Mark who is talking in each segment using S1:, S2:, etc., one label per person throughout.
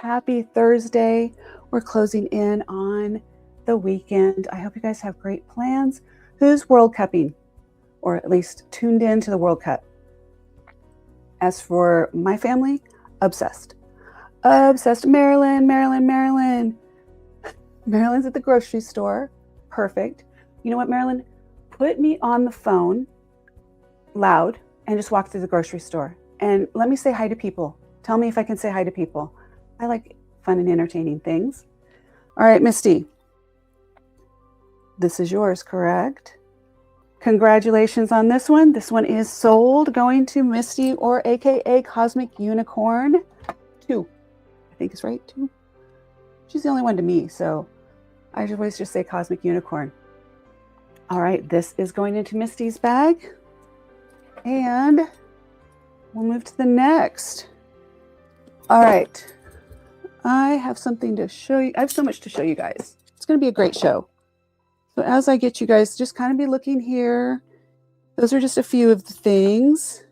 S1: Happy Thursday. We're closing in on the weekend. I hope you guys have great plans. Who's World Cupping, or at least tuned in to the World Cup? As for my family, obsessed. Obsessed. Marilyn. Marilyn's at the grocery store. Perfect. You know what, Marilyn? Put me on the phone loud and just walk through the grocery store. And let me say hi to people. Tell me if I can say hi to people. I like fun and entertaining things. All right, Misty. This is yours, correct? Congratulations on this one. This one is sold, going to Misty, or AKA Cosmic Unicorn 2. I think it's right, 2. She's the only one to me, so I always just say Cosmic Unicorn. All right, this is going into Misty's bag. And we'll move to the next. All right. I have something to show you. I have so much to show you guys. It's going to be a great show. So as I get you guys, just kind of be looking here. Those are just a few of the things.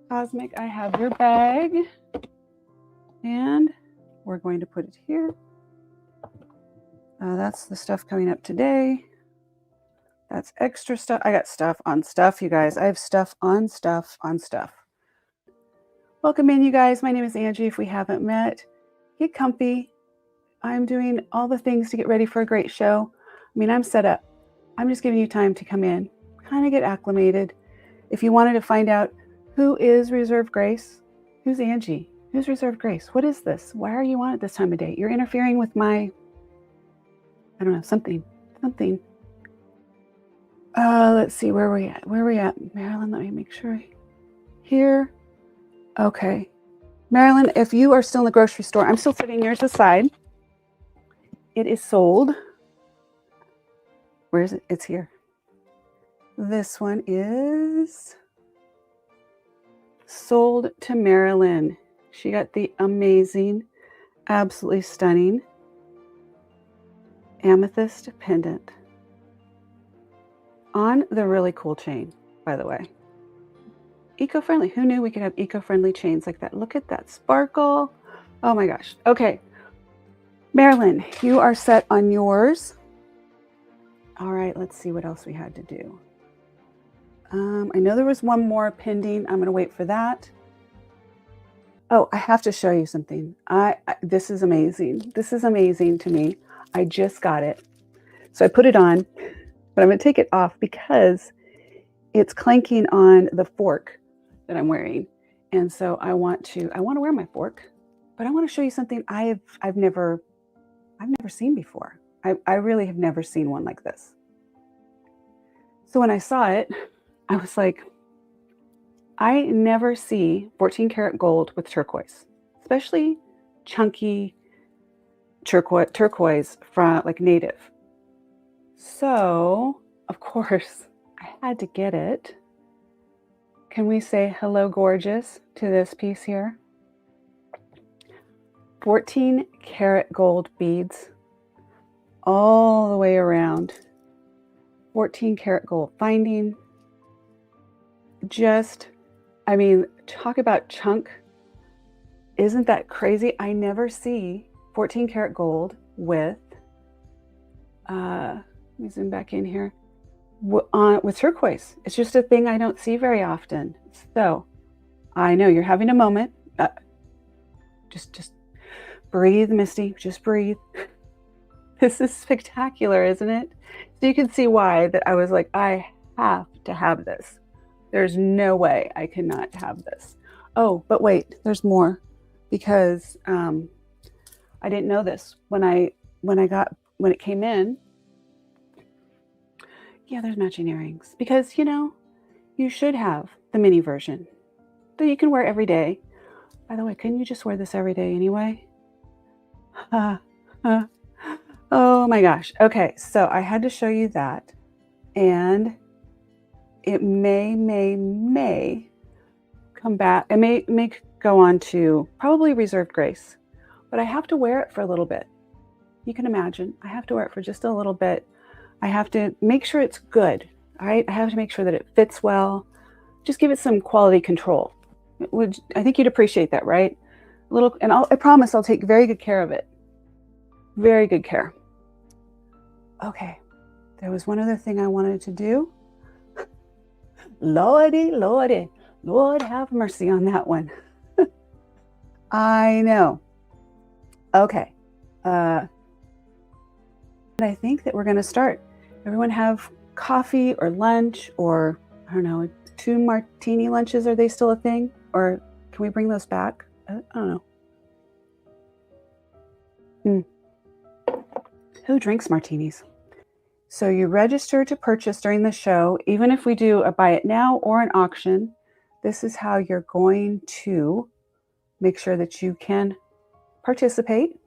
S1: Cosmic, I have your bag. And we're going to put it here. That's the stuff coming up today. That's extra stuff. I got stuff on stuff, you guys. I have stuff on stuff on stuff. Welcome in, you guys. My name is Angie. If we haven't met, get comfy. I'm doing all the things to get ready for a great show. I mean, I'm set up. I'm just giving you time to come in, kind of get acclimated. If you wanted to find out who is Reserved Grace, who's Angie, who's Reserved Grace, what is this? Why are you on at this time of day? You're interfering with my, I don't know, something. Let's see, where are we at? Marilyn, let me make sure. Here. Okay. Marilyn, if you are still in the grocery store, I'm still setting yours aside. It is sold. Where is it? It's here. This one is sold to Marilyn. She got the amazing, absolutely stunning amethyst pendant on the really cool chain, by the way. Eco-friendly. Who knew we could have eco-friendly chains like that? Look at that sparkle. Oh my gosh. Okay. Marilyn, you are set on yours. All right, let's see what else we had to do. I know there was one more pending. I'm going to wait for that. Oh, I have to show you something. This is amazing. This is amazing to me. I just got it. So I put it on, but I'm going to take it off because it's clanking on the fork that I'm wearing. And so I want to wear my fork, but I want to show you something I've never seen before. I really have never seen one like this. So when I saw it, I was like, I never see 14 karat gold with turquoise, especially chunky turquoise from like native. So of course I had to get it. Can we say hello gorgeous to this piece here? 14 karat gold beads all the way around. 14 karat gold finding. Just, I mean, talk about chunk. Isn't that crazy? I never see 14 karat gold with, let me zoom back in here, with turquoise. It's just a thing I don't see very often. So I know you're having a moment. Just breathe, Misty, just breathe. This is spectacular, isn't it? So you can see why that I was like, I have to have this. There's no way I cannot have this. Oh, but wait, there's more, because I didn't know this when it came in. Yeah, there's matching earrings, because you should have the mini version that you can wear every day. By the way, couldn't you just wear this every day anyway? Oh my gosh. Okay, so I had to show you that, and it may come back. It may go on to probably Reserved Grace, but I have to wear it for a little bit. You can imagine, I have to wear it for just a little bit. I have to make sure it's good. Right? I have to make sure that it fits well. Just give it some quality control. I think you'd appreciate that, right? and I promise I'll take very good care of it. Very good care. Okay, there was one other thing I wanted to do. Lordy, Lordy, Lord have mercy on that one. I know. Okay. I think that we're going to start. Everyone have coffee or lunch, or I don't know, 2 martini lunches. Are they still a thing? Or can we bring those back? I don't know. Who drinks martinis? So you register to purchase during the show. Even if we do a buy it now or an auction, this is how you're going to make sure that you can participate.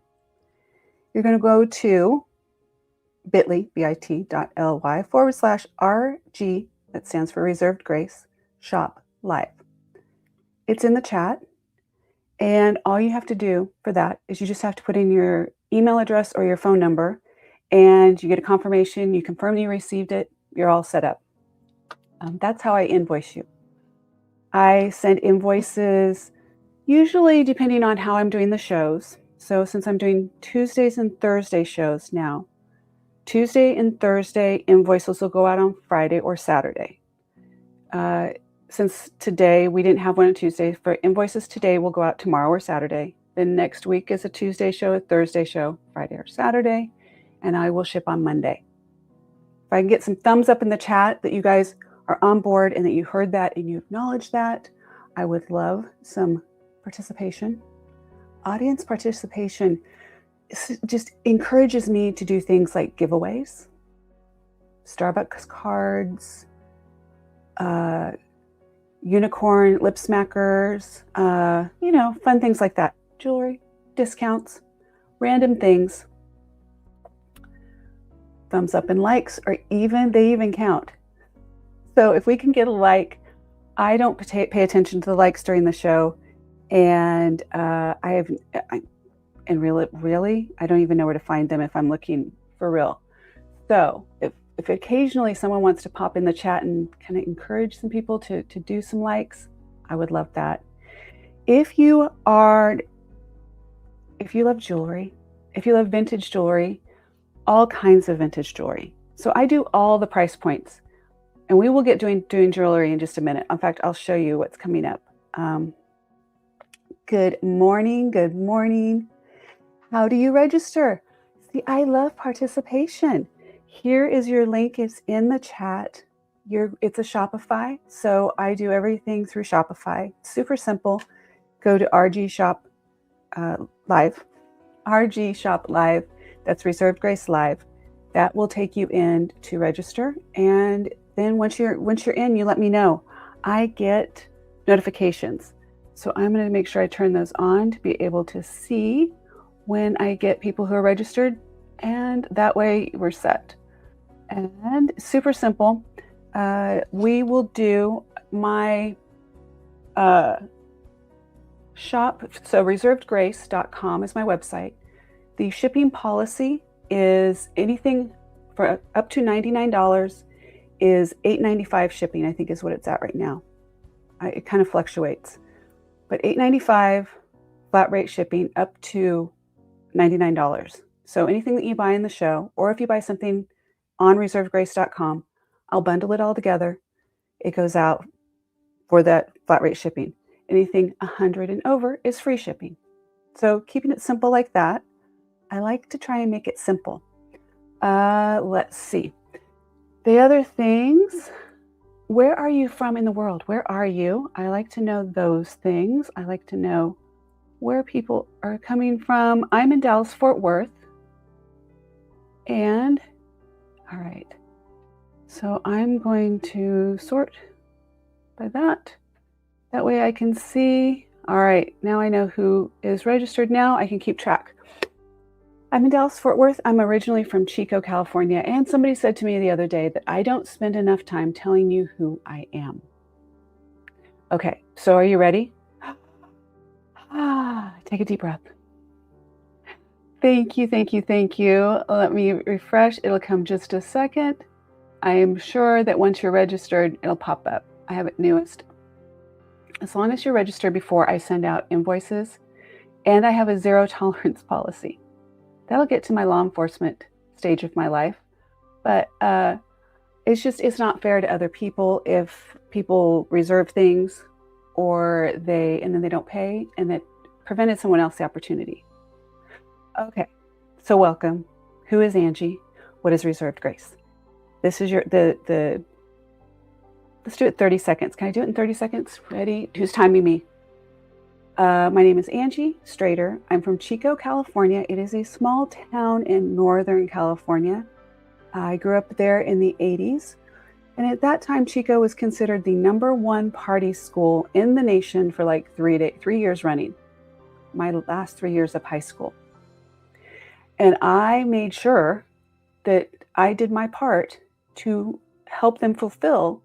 S1: You're going to go to bit.ly/RG, that stands for Reserved Grace, Shop Live. It's in the chat. And all you have to do for that is you just have to put in your email address or your phone number, and you get a confirmation. You confirm you received it. You're all set up. That's how I invoice you. I send invoices usually depending on how I'm doing the shows. So since I'm doing Tuesdays and Thursday shows now, Tuesday and Thursday invoices will go out on Friday or Saturday. Since today we didn't have one on Tuesday, for invoices today will go out tomorrow or Saturday. Then next week is a Tuesday show, a Thursday show, Friday or Saturday, and I will ship on Monday. If I can get some thumbs up in the chat that you guys are on board and that you heard that and you acknowledge that, I would love some participation. Audience participation just encourages me to do things like giveaways, Starbucks cards, unicorn lip smackers, fun things like that. Jewelry, discounts, random things. Thumbs up and likes, or they even count. So if we can get a like, I don't pay attention to the likes during the show, and really, I don't even know where to find them if I'm looking for real. So if occasionally someone wants to pop in the chat and kind of encourage some people to do some likes, I would love that. If you love jewelry, if you love vintage jewelry, all kinds of vintage jewelry. So I do all the price points, and we will get doing jewelry in just a minute. In fact, I'll show you what's coming up. Good morning. Good morning. How do you register? See, I love participation. Here is your link. It's in the chat. It's a Shopify, so I do everything through Shopify. Super simple. Go to RG Shop Live. RG Shop Live. That's Reserved Grace Live. That will take you in to register. And then once you're in, you let me know. I get notifications. So I'm going to make sure I turn those on to be able to see when I get people who are registered. And that way we're set. And super simple. We will do my shop. So reservedgrace.com is my website. The shipping policy is anything for up to $99 is $8.95 shipping, I think is what it's at right now. It kind of fluctuates. But $8.95 flat rate shipping up to $99. So anything that you buy in the show, or if you buy something on reservedgrace.com, I'll bundle it all together. It goes out for that flat rate shipping. Anything 100 and over is free shipping. So keeping it simple like that. I like to try and make it simple. Let's see. The other things, where are you from in the world? Where are you? I like to know those things. I like to know where people are coming from. I'm in Dallas, Fort Worth. And, all right. So I'm going to sort by that. That way I can see. All right, now I know who is registered now. I can keep track. I'm in Dallas, Fort Worth. I'm originally from Chico, California. And somebody said to me the other day that I don't spend enough time telling you who I am. Okay, so are you ready? Take a deep breath. Thank you, thank you, thank you. Let me refresh. It'll come just a second. I am sure that once you're registered, it'll pop up. I have it newest. As long as you're registered before I send out invoices, And I have a zero tolerance policy. That'll get to my law enforcement stage of my life. But it's not fair to other people if people reserve things and then they don't pay, and that prevented someone else the opportunity. Okay, so welcome. Who is Angie? What is reserved grace? This is let's do it 30 seconds. Can I do it in 30 seconds? Ready? Who's timing me? My name is Angie Strader. I'm from Chico, California. It is a small town in Northern California. I grew up there in the 80s. And at that time, Chico was considered the #1 party school in the nation for like 3 years running. My last 3 years of high school. And I made sure that I did my part to help them fulfill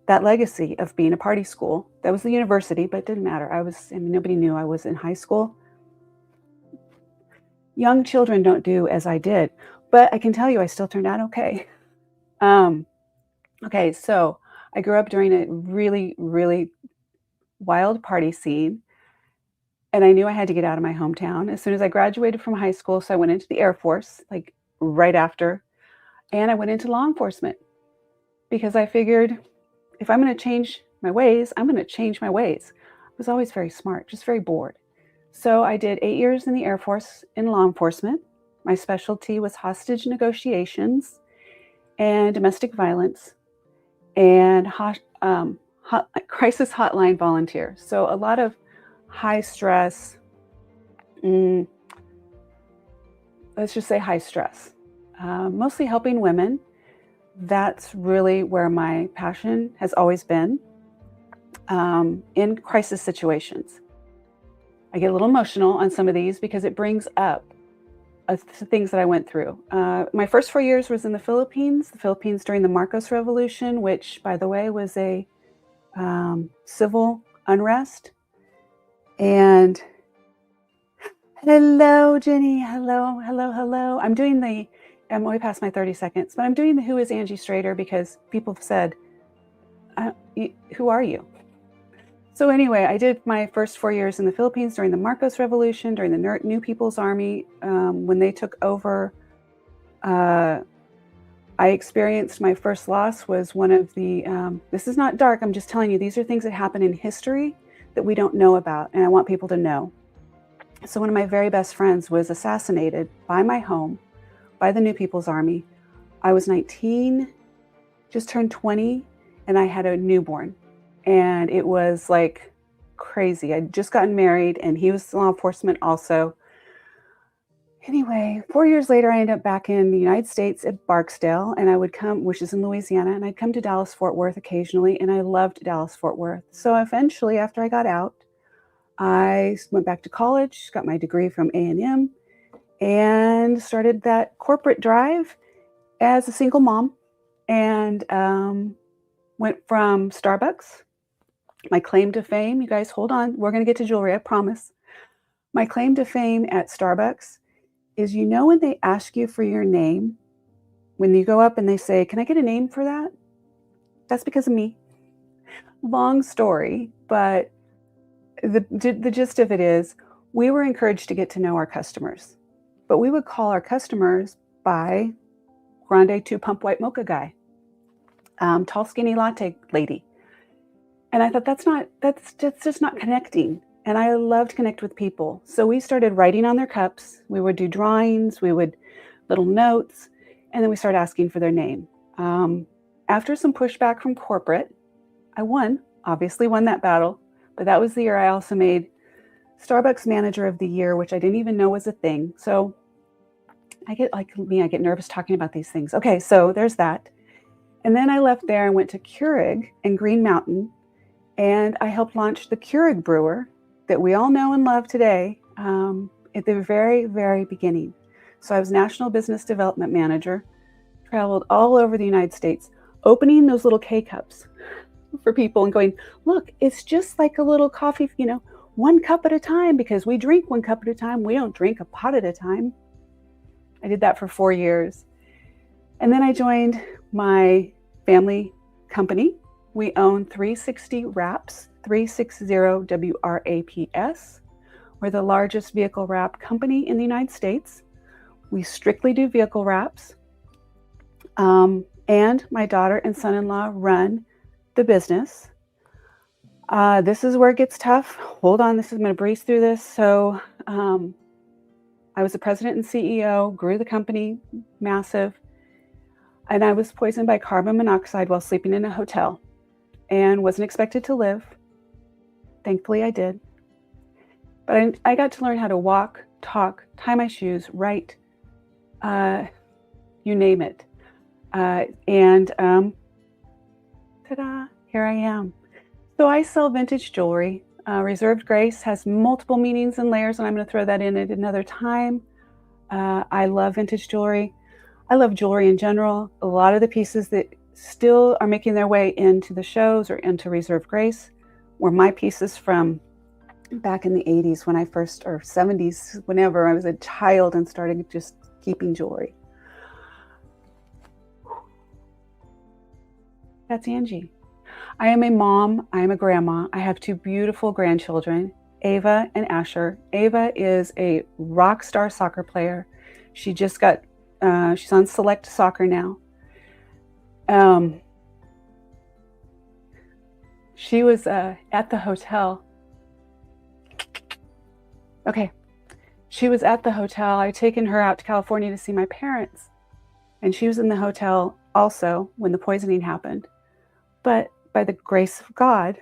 S1: that legacy of being a party school. That was the university, but it didn't matter. Nobody knew I was in high school. Young children don't do as I did, but I can tell you I still turned out okay. Okay, so I grew up during a really, really wild party scene, and I knew I had to get out of my hometown as soon as I graduated from high school. So I went into the Air Force, like right after, and I went into law enforcement because I figured if I'm going to change my ways, I'm going to change my ways. I was always very smart, just very bored. So I did 8 years in the Air Force in law enforcement. My specialty was hostage negotiations and domestic violence and crisis hotline volunteer. So a lot of high stress, let's just say high stress, mostly helping women. That's really where my passion has always been, in crisis situations. I get a little emotional on some of these because it brings up things that I went through. My first 4 years was in the Philippines during the Marcos Revolution, which, by the way, was a civil unrest. And hello, Jenny. Hello. I'm way past my 30 seconds, but I'm doing the Who is Angie Strader because people have said, who are you? So anyway, I did my first 4 years in the Philippines during the Marcos Revolution, during the New People's Army. When they took over, I experienced my first loss was one of the, this is not dark, I'm just telling you, these are things that happen in history that we don't know about, and I want people to know. So one of my very best friends was assassinated by my home, by the New People's Army. I was 19, just turned 20, and I had a newborn. And it was like crazy. I'd just gotten married, and he was law enforcement also. Anyway, 4 years later, I ended up back in the United States at Barksdale, and I would come, which is in Louisiana, and I'd come to Dallas-Fort Worth occasionally, and I loved Dallas-Fort Worth. So eventually, after I got out, I went back to college, got my degree from A&M, and started that corporate drive as a single mom, and went from Starbucks. My claim to fame, you guys hold on, we're going to get to jewelry, I promise. My claim to fame at Starbucks is, when they ask you for your name, when you go up and they say, can I get a name for that? That's because of me. Long story, but the gist of it is we were encouraged to get to know our customers, but we would call our customers by grande 2-pump white mocha guy, tall skinny latte lady. And I thought that's just not connecting. And I love to connect with people. So we started writing on their cups. We would do drawings, little notes, and then we started asking for their name. After some pushback from corporate, I obviously won that battle, but that was the year I also made Starbucks Manager of the Year, which I didn't even know was a thing. So I get nervous talking about these things. Okay, so there's that. And then I left there and went to Keurig in Green Mountain, and I helped launch the Keurig brewer that we all know and love today at the very, very beginning. So I was National Business Development Manager, traveled all over the United States, opening those little K-cups for people and going, look, it's just like a little coffee, 1 cup at a time, because we drink 1 cup at a time. We don't drink a pot at a time. I did that for 4 years. And then I joined my family company. We own 360 Wraps, 360 WRAPS. We're the largest vehicle wrap company in the United States. We strictly do vehicle wraps. And my daughter and son-in-law run the business. This is where it gets tough. Hold on, I'm going to breeze through this. So I was the president and CEO, grew the company massive, and I was poisoned by carbon monoxide while sleeping in a hotel and wasn't expected to live. Thankfully, I did. But I got to learn how to walk, talk, tie my shoes, write, you name it. Ta-da, here I am. So I sell vintage jewelry. Reserved Grace has multiple meanings and layers, and I'm going to throw that in at another time. I love vintage jewelry. I love jewelry in general. A lot of the pieces that still are making their way into the shows or into Reserved Grace were my pieces from back in the 80s when I first, or 70s, whenever I was a child and started just keeping jewelry. That's Angie. I am a mom. I am a grandma. I have 2 beautiful grandchildren, Ava and Asher. Ava is a rock star soccer player. She just got, she's on select soccer now. She was at the hotel. Okay. She was at the hotel. I'd taken her out to California to see my parents. And she was in the hotel also when the poisoning happened. But by the grace of God,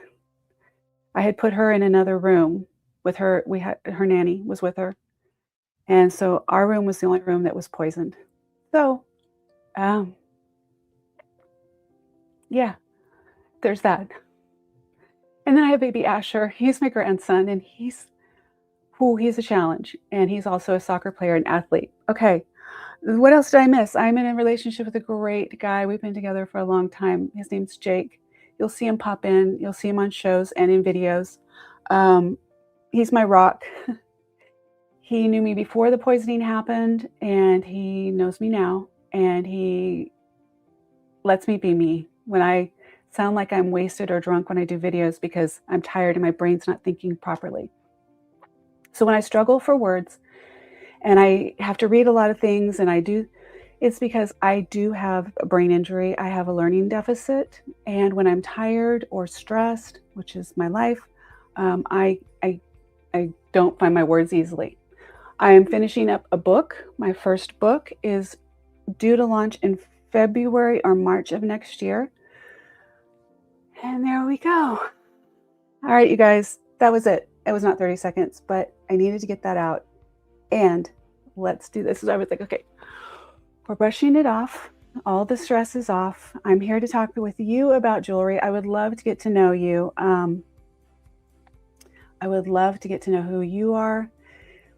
S1: I had put her in another room with her. Her nanny was with her. And so our room was the only room that was poisoned. So, yeah, there's that. And then I have baby Asher. He's my grandson, and he's a challenge. And he's also a soccer player and athlete. Okay. What else did I miss? I'm in a relationship with a great guy. We've been together for a long time. His name's Jake. You'll see him pop in. You'll see him on shows and in videos. He's my rock. He knew me before the poisoning happened, and he knows me now. And he lets me be me when I sound like I'm wasted or drunk when I do videos because I'm tired and my brain's not thinking properly. So when I struggle for words and I have to read a lot of things, and it's because I do have a brain injury. I have a learning deficit. And when I'm tired or stressed, which is my life, I don't find my words easily. I am finishing up a book. My first book is due to launch in February or March of next year. And there we go. All right, you guys, that was it. It was not 30 seconds, but I needed to get that out. And let's do this. So I was like, okay, we're brushing it off. All the stress is off. I'm here to talk with you about jewelry. I would love to get to know you. I would love to get to know who you are.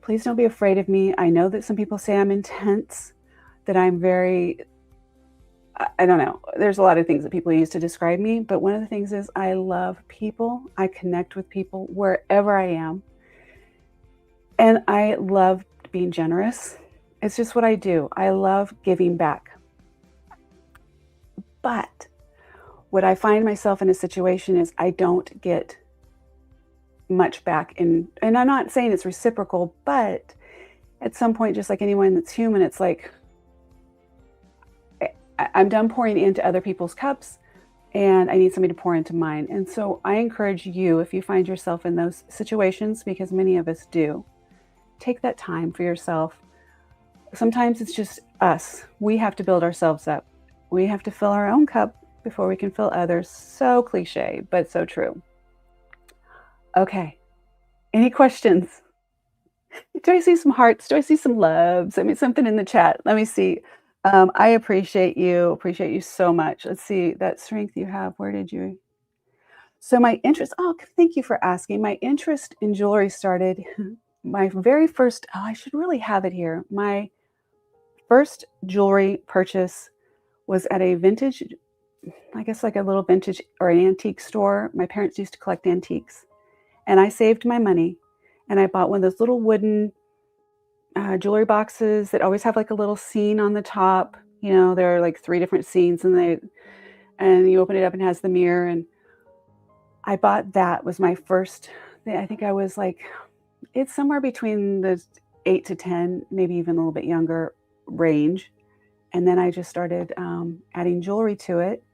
S1: Please don't be afraid of me. I know that some people say I'm intense, that I'm very, I don't know. There's a lot of things that people use to describe me, but one of the things is I love people. I connect with people wherever I am. And I love being generous. It's just what I do. I love giving back. But what I find myself in a situation is I don't get much back and I'm not saying it's reciprocal, but at some point, just like anyone that's human, it's like I'm done pouring into other people's cups and I need somebody to pour into mine. And so I encourage you, if you find yourself in those situations, because many of us do, take that time for yourself. Sometimes it's just us. We have to build ourselves up. We have to fill our own cup before we can fill others. So cliche, but so true. Okay. Any questions? Do I see some hearts? Do I see some loves? I mean, something in the chat. Let me see. I appreciate you so much. Let's see that strength you have. Where did you? So my interest, thank you for asking. My interest in jewelry started, my very first, I should really have it here. My first jewelry purchase was at a vintage, I guess like a little vintage or an antique store. My parents used to collect antiques. And I saved my money and I bought one of those little wooden jewelry boxes that always have like a little scene on the top. You know, there are like 3 different scenes and you open it up and it has the mirror. And I bought that. Was my first thing. I think I was like it's somewhere between the 8 to 10, maybe even a little bit younger range. And then I just started adding jewelry to it,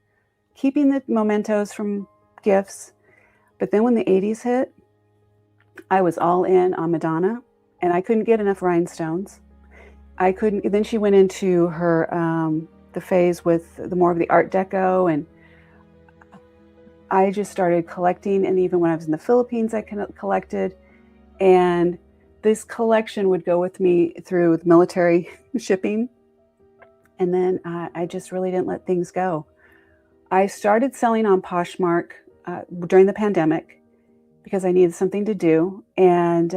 S1: keeping the mementos from gifts. But then when the 80s hit, I was all in on Madonna, and I couldn't get enough rhinestones. I couldn't. Then she went into her the phase with the more of the Art Deco, and I just started collecting. And even when I was in the Philippines, I collected. And this collection would go with me through the military shipping. And then I just really didn't let things go. I started selling on Poshmark during the pandemic because I needed something to do. And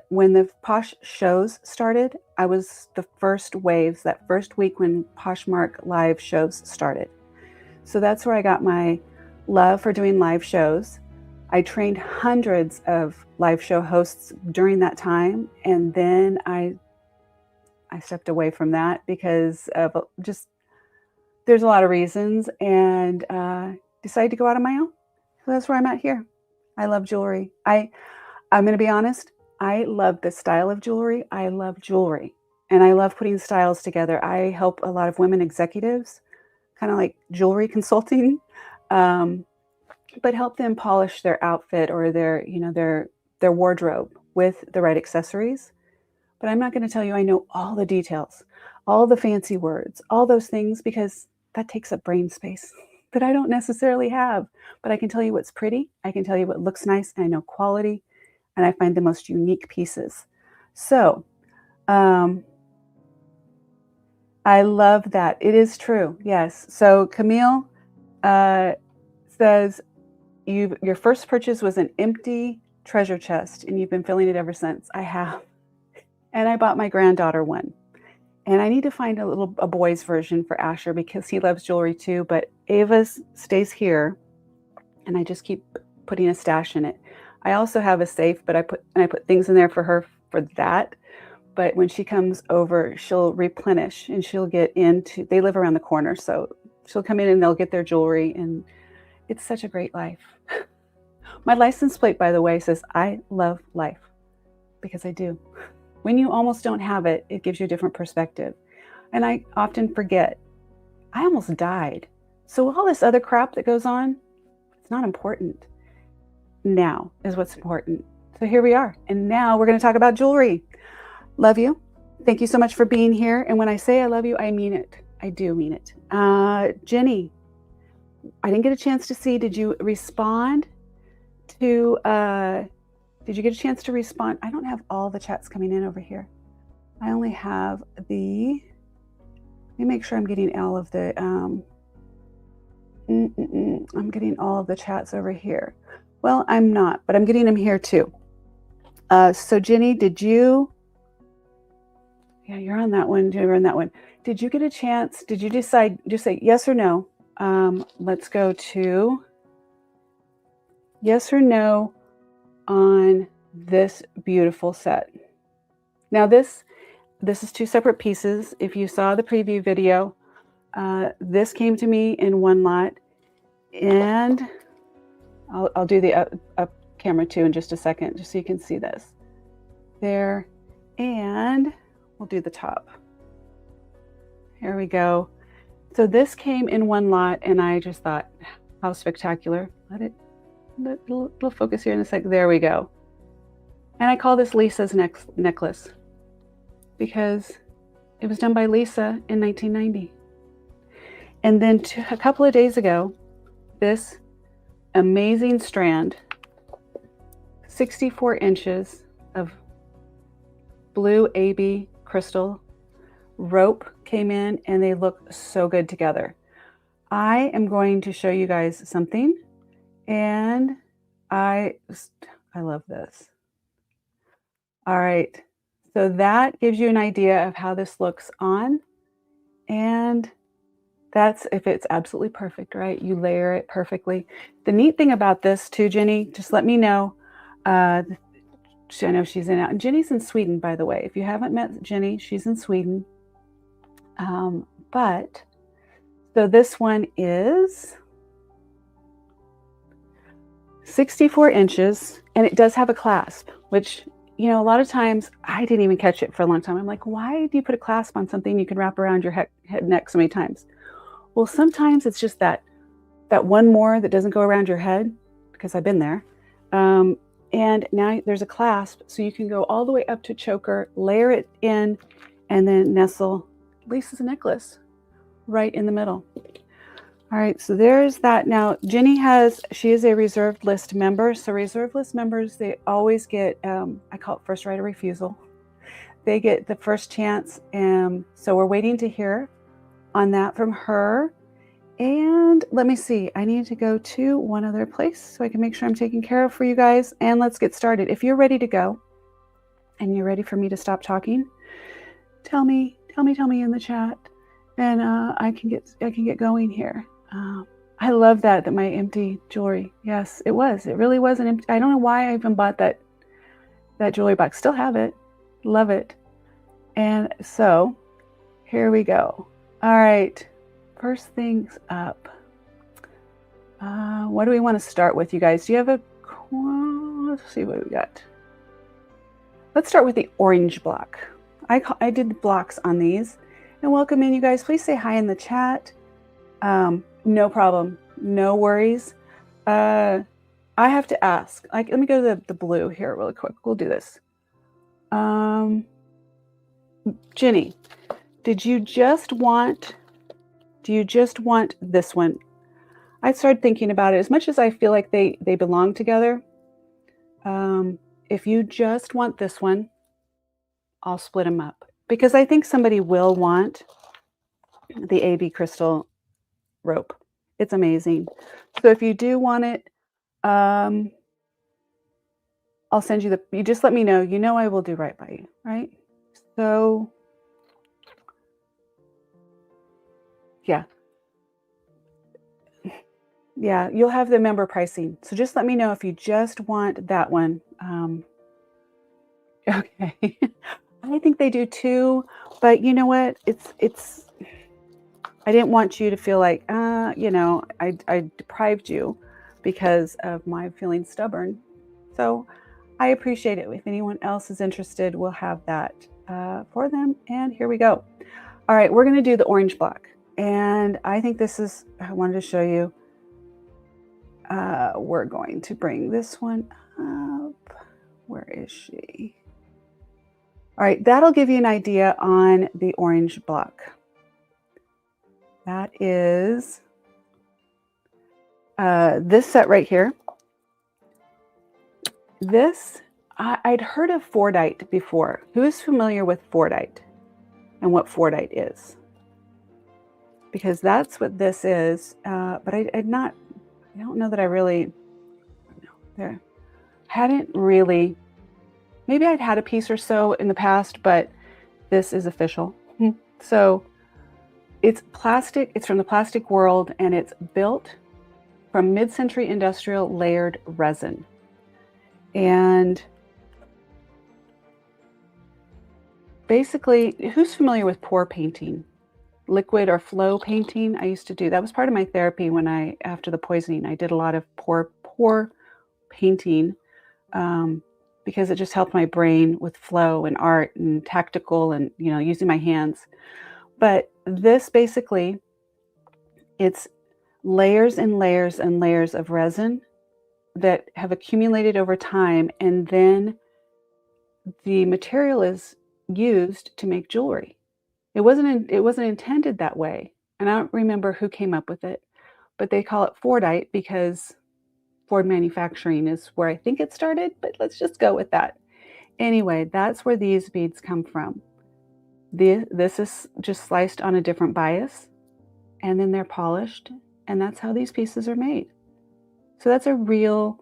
S1: when the Posh shows started, I was the first waves, that first week when Poshmark live shows started. So that's where I got my love for doing live shows. I trained hundreds of live show hosts during that time. And then I stepped away from that because of just, there's a lot of reasons, and decided to go out on my own. So that's where I'm at here. I love jewelry. I'm going to be honest. I love the style of jewelry. I love jewelry, and I love putting styles together. I help a lot of women executives, kind of like jewelry consulting, but help them polish their outfit or their wardrobe with the right accessories. But I'm not going to tell you I know all the details, all the fancy words, all those things, because that takes up brain space that I don't necessarily have. But I can tell you what's pretty. I can tell you what looks nice. And I know quality, and I find the most unique pieces. So I love that. It is true. Yes. So Camille says your first purchase was an empty treasure chest, and you've been filling it ever since. I have. And I bought my granddaughter one. And I need to find a boy's version for Asher because he loves jewelry too. But Ava's stays here, and I just keep putting a stash in it. I also have a safe, but I put things in there for her for that. But when she comes over, she'll replenish, and she'll get into. They live around the corner, so she'll come in and they'll get their jewelry, and it's such a great life. My license plate, by the way, says I love life, because I do. When you almost don't have it, it gives you a different perspective. And I often forget, I almost died. So all this other crap that goes on, it's not important. Now is what's important. So here we are. And now we're going to talk about jewelry. Love you. Thank you so much for being here. And when I say I love you, I mean it. I do mean it. Jenny, I didn't get a chance to see, did you respond to... Did you get a chance to respond? I don't have all the chats coming in over here. I only have let me make sure I'm getting all of the, I'm getting all of the chats over here. Well, I'm not, but I'm getting them here too. So Jenny, yeah, you're on that one. You're on that one. Did you get a chance? Did you decide, just say yes or no? Let's go to yes or no on this beautiful set. Now this is two separate pieces. If you saw the preview video, this came to me in one lot, and I'll do the up camera too in just a second, just so you can see this there, and we'll do the top. Here we go. So this came in one lot, and I just thought, how spectacular. Little focus here in a sec. There we go. And I call this Lisa's necklace because it was done by Lisa in 1990. And then a couple of days ago, this amazing strand, 64 inches of blue AB crystal rope came in, and they look so good together. I am going to show you guys something. And I love this. All right. So that gives you an idea of how this looks on. And that's if it's absolutely perfect, right? You layer it perfectly. The neat thing about this too, Jenny, just let me know. I know she's in and Jenny's in Sweden, by the way. If you haven't met Jenny, she's in Sweden. But so this one is 64 inches, and it does have a clasp, which you know, a lot of times I didn't even catch it for a long time. I'm like, why do you put a clasp on something you can wrap around your head and neck so many times? Well, sometimes it's just that one more that doesn't go around your head, because I've been there. And now there's a clasp, so you can go all the way up to choker, layer it in, and then nestle, at least as a necklace, right in the middle. All right, so there's that. Now, Jenny she is a reserved list member. So reserved list members, they always get, I call it first right of refusal. They get the first chance. So we're waiting to hear on that from her. And let me see, I need to go to one other place so I can make sure I'm taken care of for you guys. And let's get started. If you're ready to go and you're ready for me to stop talking, tell me in the chat, and I can get going here. I love that my empty jewelry. Yes, it really was an empty. I don't know why I even bought that jewelry box. Still have it. Love it. And so here we go. All right. First things up. What do we want to start with, you guys? Do you have let's see what we got. Let's start with the orange block. I did the blocks on these. And welcome in, you guys. Please say hi in the chat. No problem. No worries. I have to ask. Let me go to the blue here really quick. We'll do this. Jenny, do you just want this one? I started thinking about it. As much as I feel like they belong together, if you just want this one, I'll split them up, because I think somebody will want the AB crystal rope. It's amazing. So if you do want it, I'll send you you just let me know. You know I will do right by you, right? So yeah, you'll have the member pricing. So just let me know if you just want that one. Okay. I think they do too, but you know what? It's I didn't want you to feel like, you know, I deprived you because of my feeling stubborn. So I appreciate it. If anyone else is interested, we'll have that for them. And here we go. All right, we're going to do the orange block. And I think I wanted to show you. We're going to bring this one up. Where is she? All right, that'll give you an idea on the orange block. That is this set right here. This, I'd heard of Fordite before. Who is familiar with Fordite and what Fordite is? Because that's what this is. But I don't know that I really, hadn't really, maybe I'd had a piece or so in the past, but this is official. So it's plastic, it's from the plastic world, and it's built from mid-century industrial layered resin. And basically, who's familiar with pour painting? Liquid or flow painting? I used to do, that was part of my therapy when after the poisoning, I did a lot of pour painting because it just helped my brain with flow and art and tactical and, you know, using my hands. But this basically, it's layers and layers and layers of resin that have accumulated over time, and then the material is used to make jewelry. It wasn't intended that way, and I don't remember who came up with it, but they call it Fordite because Ford Manufacturing is where I think it started, but let's just go with that. Anyway, that's where these beads come from. This is just sliced on a different bias, and then they're polished, and that's how these pieces are made. So that's a real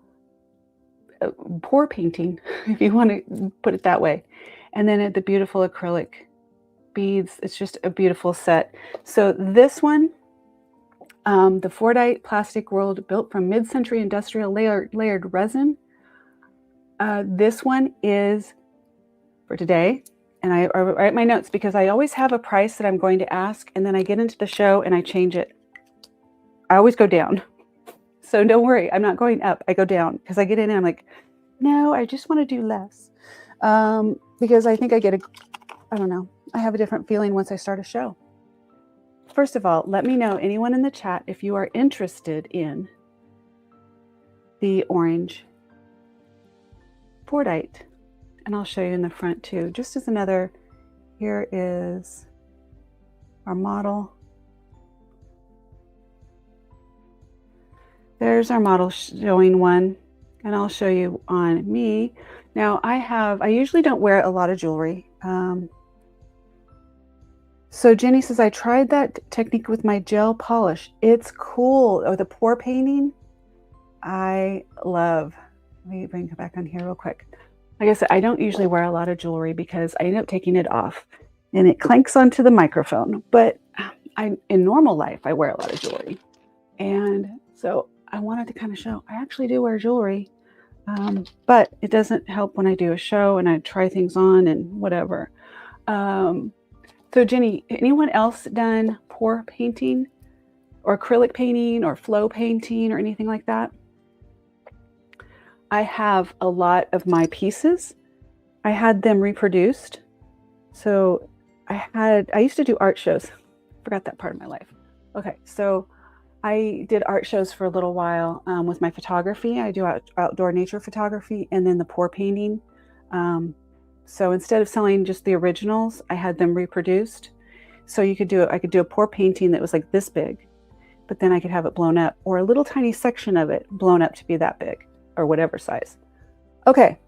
S1: pour painting, if you want to put it that way. And then the beautiful acrylic beads. It's just a beautiful set. So this one, the Fordite plastic world, built from mid-century industrial layered resin. This one is for today. And I write my notes because I always have a price that I'm going to ask, and then I get into the show and I change it. I always go down. So don't worry, I'm not going up. I go down because I get in and I'm like, no, I just want to do less. because I think I don't know, I have a different feeling once I start a show. First of all, let me know, anyone in the chat, if you are interested in the orange Fordite. And I'll show you in the front too, just as another, here is our model. There's our model showing one, and I'll show you on me. Now I usually don't wear a lot of jewelry. So Jenny says, I tried that technique with my gel polish. It's cool. Or the pour painting, I love. Let me bring it back on here real quick. Like I said, I don't usually wear a lot of jewelry because I end up taking it off and it clanks onto the microphone. But in normal life, I wear a lot of jewelry. And so I wanted to kind of show, I actually do wear jewelry, but it doesn't help when I do a show and I try things on and whatever. So Jenny, anyone else done pour painting or acrylic painting or flow painting or anything like that? I have a lot of my pieces. I had them reproduced. So I used to do art shows. Forgot that part of my life. Okay, so I did art shows for a little while with my photography. I do outdoor nature photography and then the pour painting. So instead of selling just the originals, I had them reproduced. So you could do it. I could do a pour painting that was like this big, but then I could have it blown up, or a little tiny section of it blown up to be that big, or whatever size. Okay,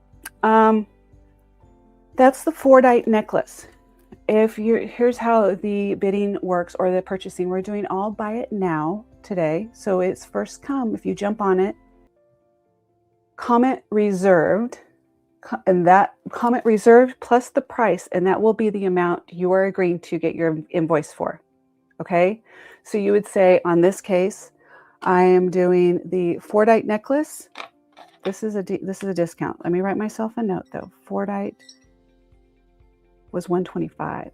S1: that's the Fordite necklace. Here's how the bidding works, or the purchasing. We're doing all buy it now today, so it's first come. If you jump on it, comment reserved, and that comment reserved plus the price, and that will be the amount you are agreeing to get your invoice for. Okay, so you would say, on this case, I am doing the Fordite necklace. This is a discount. Let me write myself a note though. Fordite was $125.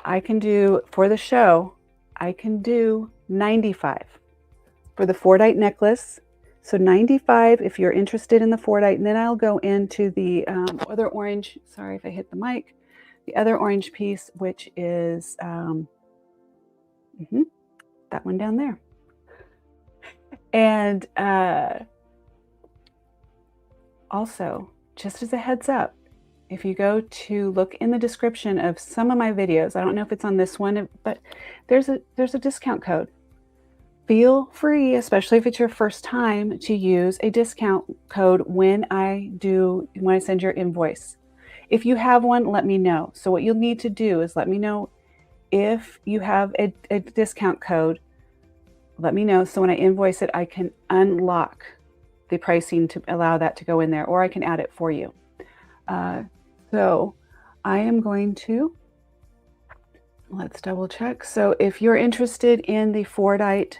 S1: I can do, for the show, I can do $95 for the Fordite necklace. So $95 if you're interested in the Fordite, and then I'll go into the other orange, sorry if I hit the mic, the other orange piece, which is that one down there. And also, just as a heads up, if you go to look in the description of some of my videos, I don't know if it's on this one, but there's a discount code. Feel free, especially if it's your first time, to use a discount code when I send your invoice. If you have one, let me know. So what you'll need to do is let me know if you have a discount code. Let me know, so when I invoice it, I can unlock the pricing to allow that to go in there, or I can add it for you. So I am going to, let's double check. So if you're interested in the Fordite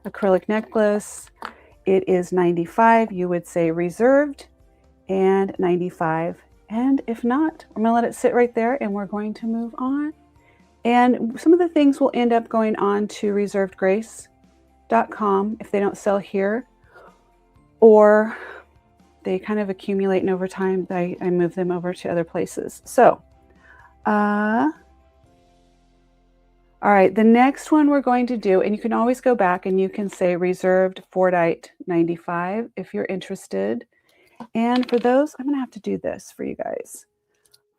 S1: acrylic necklace, it is $95. You would say reserved and $95. And if not, I'm gonna let it sit right there and we're going to move on. And some of the things will end up going on to reservedgrace.com if they don't sell here, or they kind of accumulate, and over time I move them over to other places. So all right, the next one we're going to do, and you can always go back and you can say reserved Fordite 95 if you're interested. And for those, I'm gonna have to do this for you guys.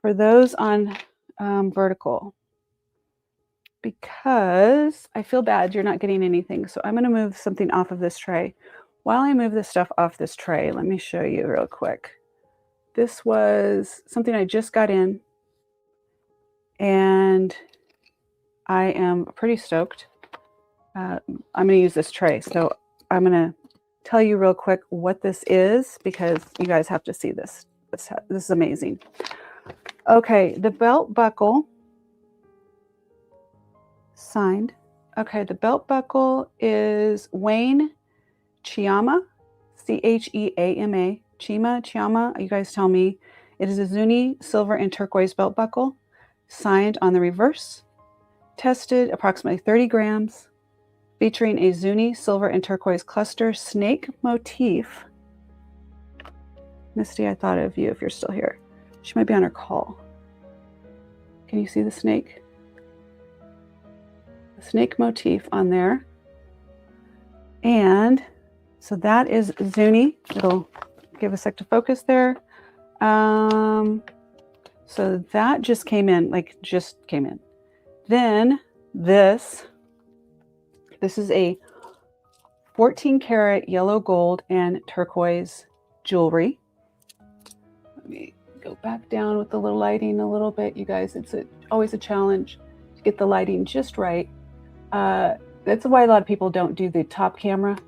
S1: For those on vertical, because I feel bad you're not getting anything. So I'm gonna move something off of this tray. While I move this stuff off this tray, let me show you real quick. This was something I just got in, and I am pretty stoked. I'm going to use this tray. So I'm going to tell you real quick what this is, because you guys have to see this. This is amazing. Okay, the belt buckle, signed. Okay, the belt buckle is Wayne Chiama, C-H-E-A-M-A, Chiama, you guys tell me. It is a Zuni silver and turquoise belt buckle, signed on the reverse, tested approximately 30 grams, featuring a Zuni silver and turquoise cluster snake motif Misty, I thought of you if you're still here. She might be on her call. Can you see the snake? The snake motif on there. And so that is Zuni. It'll give a sec to focus there. So that just came in, like just came in. Then this is a 14 karat yellow gold and turquoise jewelry. Let me go back down with the little lighting a little bit, you guys. It's always a challenge to get the lighting just right. That's why a lot of people don't do the top camera,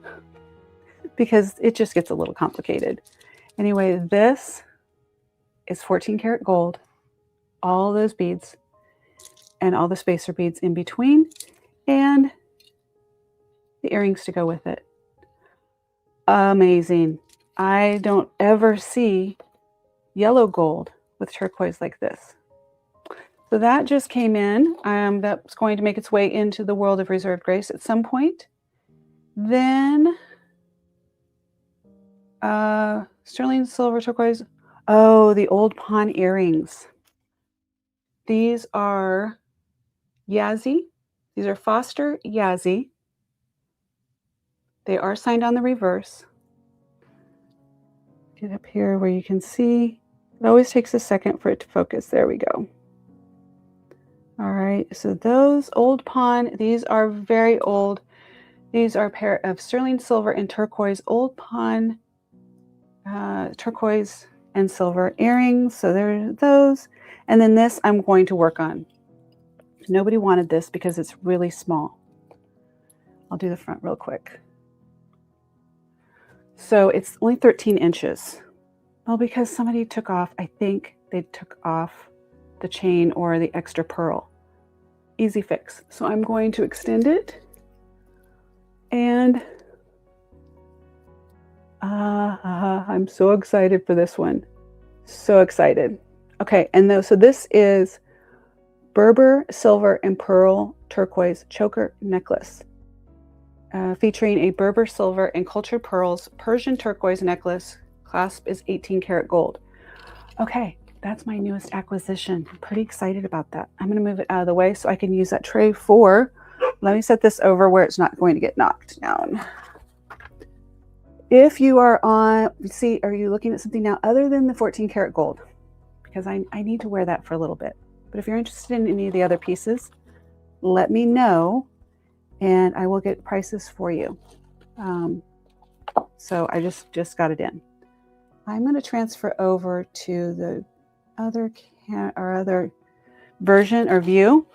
S1: because it just gets a little complicated. Anyway, this is 14 karat gold, all those beads and all the spacer beads in between, and the earrings to go with it. Amazing. I don't ever see yellow gold with turquoise like this. So that just came in. That's going to make its way into the world of Reserved Grace at some point. Then sterling silver turquoise. Oh, the old pawn earrings. These are Yazzie. These are Foster Yazzie. They are signed on the reverse. Get up here where you can see. It always takes a second for it to focus. There we go. All right, so those old pawn, these are very old. These are a pair of sterling silver and turquoise old pawn, turquoise and silver earrings. So there are those. And then this I'm going to work on. Nobody wanted this because it's really small. I'll do the front real quick. So it's only 13 inches. Well, because somebody took off, I think they took off the chain or the extra pearl. Easy fix. So I'm going to extend it, and I'm so excited for this one. So excited. Okay, and so this is Berber silver and pearl turquoise choker necklace, featuring a Berber silver and cultured pearls Persian turquoise necklace. Clasp is 18 karat gold. Okay, that's my newest acquisition. I'm pretty excited about that. I'm going to move it out of the way so I can use that tray for, let me set this over where it's not going to get knocked down. If you are on, see, are you looking at something now other than the 14 karat gold? Because I need to wear that for a little bit. But if you're interested in any of the other pieces, let me know and I will get prices for you. So I just got it in. I'm going to transfer over to the other version or view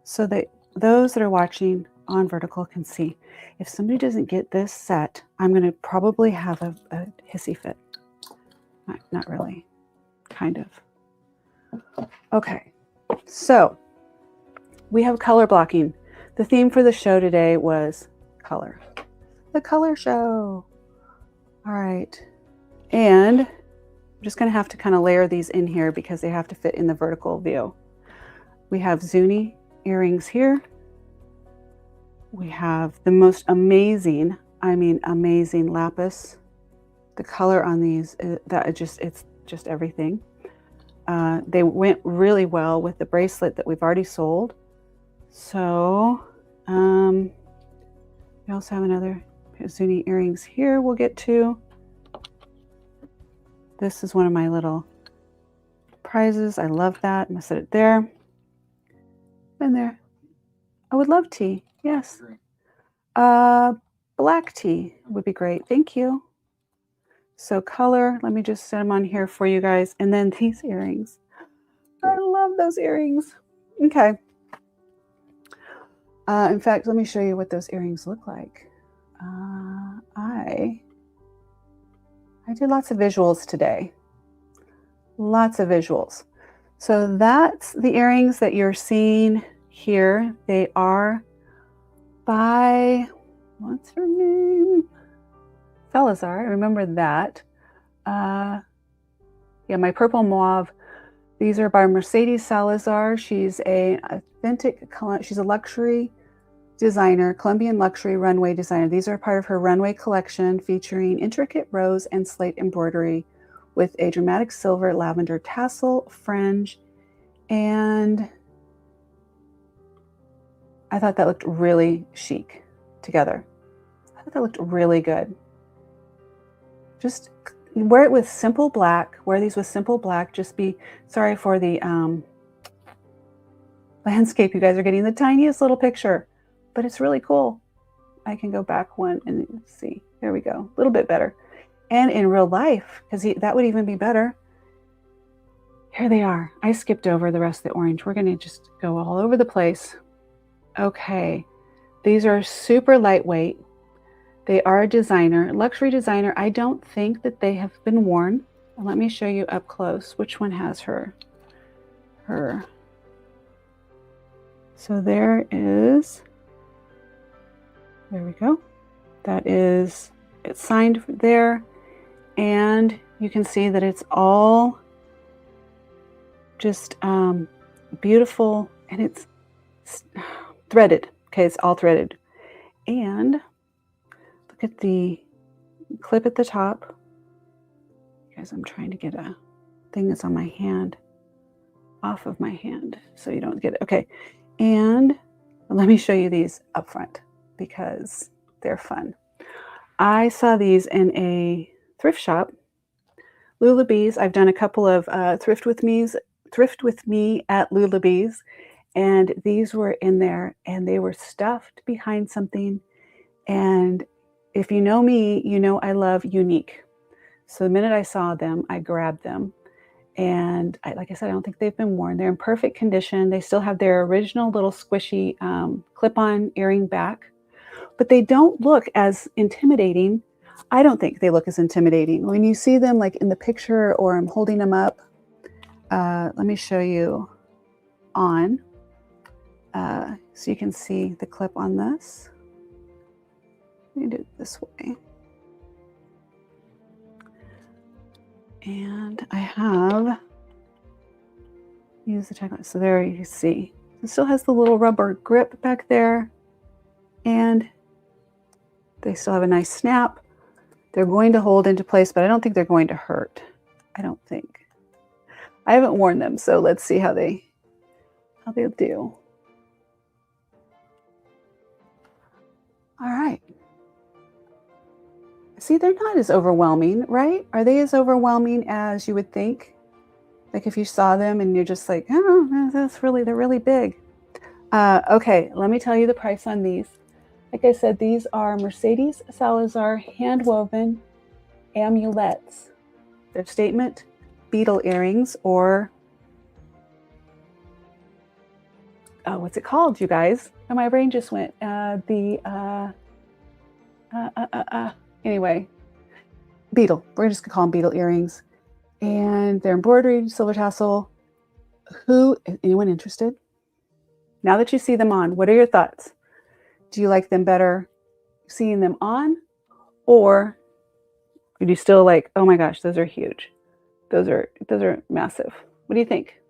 S1: so that those that are watching on vertical can see. If somebody doesn't get this set, I'm going to probably have a hissy fit. Not really, kind of. Okay, so we have color blocking. The theme for the show today was color. The color show. All right. And I'm just going to have to kind of layer these in here because they have to fit in the vertical view. We have Zuni earrings here. We have the most amazing, I mean amazing lapis. The color on these, it's just everything. They went really well with the bracelet that we've already sold. So we also have another pair of Zuni earrings here we'll get to. This is one of my little prizes. I love that. I'm going to set it there. And there. I would love tea. Yes. Black tea would be great. Thank you. So color, let me just set them on here for you guys. And then these earrings. I love those earrings. Okay. In fact, let me show you what those earrings look like. I did lots of visuals today. Lots of visuals. So that's the earrings that you're seeing here. They are by, what's her name? Salazar. I remember that. Yeah, my purple mauve. These are by Mercedes Salazar. She's a authentic, she's a luxury designer, Colombian luxury runway designer. These are part of her runway collection featuring intricate rose and slate embroidery with a dramatic silver lavender tassel, fringe, and I thought that looked really chic together. I thought that looked really good. Just wear it with simple black. Wear these with simple black. Just be sorry for the landscape. You guys are getting the tiniest little picture, but it's really cool. I can go back one and see. There we go. A little bit better. And in real life, because that would even be better. Here they are. I skipped over the rest of the orange. We're going to just go all over the place. Okay. These are super lightweight. They are a designer, luxury designer. I don't think that they have been worn. Let me show you up close. Which one has her? So there we go. That is, it's signed there. And you can see that it's all just beautiful, and it's threaded. Okay, it's all threaded. And look at the clip at the top. Guys, I'm trying to get a thing that's on my hand off of my hand so you don't get it. Okay, and let me show you these up front because they're fun. I saw these in a thrift shop, Lulabee's. I've done a couple of thrift with me at Lulabee's, and these were in there, and they were stuffed behind something. And if you know me, you know I love unique. So the minute I saw them, I grabbed them. And like I said, I don't think they've been worn. They're in perfect condition. They still have their original little squishy clip-on earring back, but they don't look as intimidating. I don't think they look as intimidating. When you see them like in the picture or I'm holding them up, let me show you on, so you can see the clip on this. Let me do it this way. And I have used the tagline. So there you see. It still has the little rubber grip back there. And they still have a nice snap. They're going to hold into place, but I don't think they're going to hurt. I don't think. I haven't worn them, so let's see how they'll do. All right. See, they're not as overwhelming, right? Are they as overwhelming as you would think? Like if you saw them and you're just like, oh, they're really big. Okay, let me tell you the price on these. Like I said, these are Mercedes Salazar hand-woven amulets. They're statement beetle earrings, or what's it called, you guys? Oh, my brain just went. Anyway, beetle. We're just gonna call them beetle earrings, and they're embroidered silver tassel. Anyone interested? Now that you see them on, what are your thoughts? Do you like them better seeing them on, or are you still like, oh my gosh, those are huge. Those are massive. What do you think?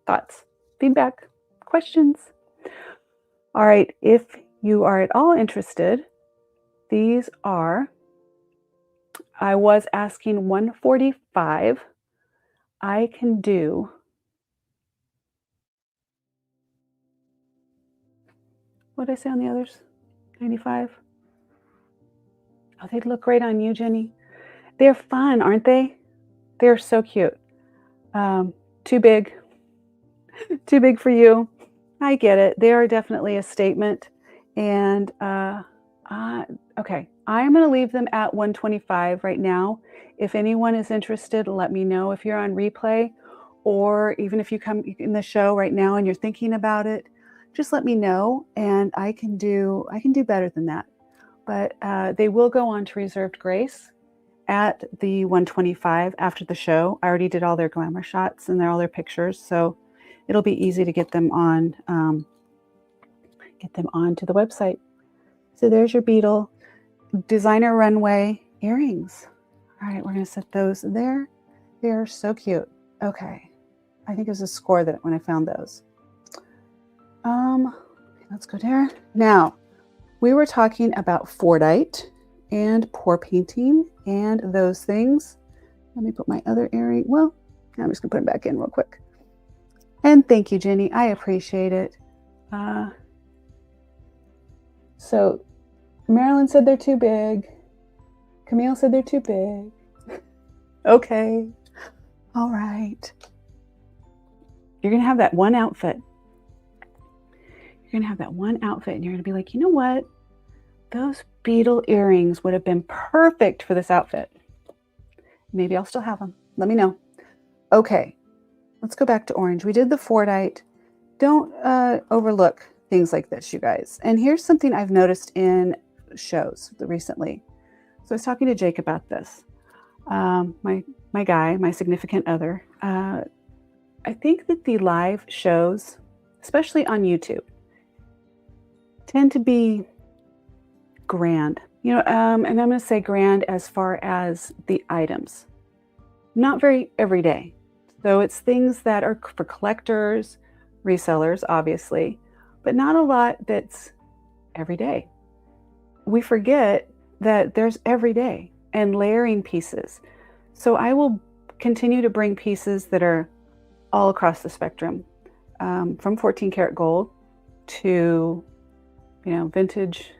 S1: Thoughts, feedback, questions? All right, if you are at all interested, these are, I was asking $145. I can do, what did I say on the others? 95. Oh, they'd look great on you, Jenny. They're fun, aren't they? They're so cute. Too big for you. I get it. They are definitely a statement. And okay, I'm going to leave them at $125 right now. If anyone is interested, let me know. If you're on replay, or even if you come in the show right now and you're thinking about it, just let me know, and I can do better than that. But they will go on to reserved grace at the $125 after the show. I already did all their glamour shots and all their pictures, so it'll be easy to get them on to the website. So there's your Beetle designer runway earrings. All right, we're going to set those there. They're so cute. Okay, I think it was a score that when I found those. Let's go there. Now, we were talking about Fordite and pour painting and those things. Let me put my other earring. Well, I'm just gonna put it back in real quick. And thank you, Jenny. I appreciate it. So Marilyn said they're too big. Camille said they're too big. Okay. All right. You're going to have that one outfit. You're going to have that one outfit and you're going to be like, you know what? Those beetle earrings would have been perfect for this outfit. Maybe I'll still have them. Let me know. Okay. Let's go back to orange. We did the Fordite. Don't overlook things like this, you guys. And here's something I've noticed in shows recently. So I was talking to Jake about this. My guy, my significant other. I think that the live shows, especially on YouTube, tend to be grand. You know, and I'm going to say grand as far as the items. Not very everyday. So it's things that are for collectors, resellers, obviously, but not a lot that's everyday. We forget that there's everyday and layering pieces. So I will continue to bring pieces that are all across the spectrum, from 14 karat gold to, you know, vintage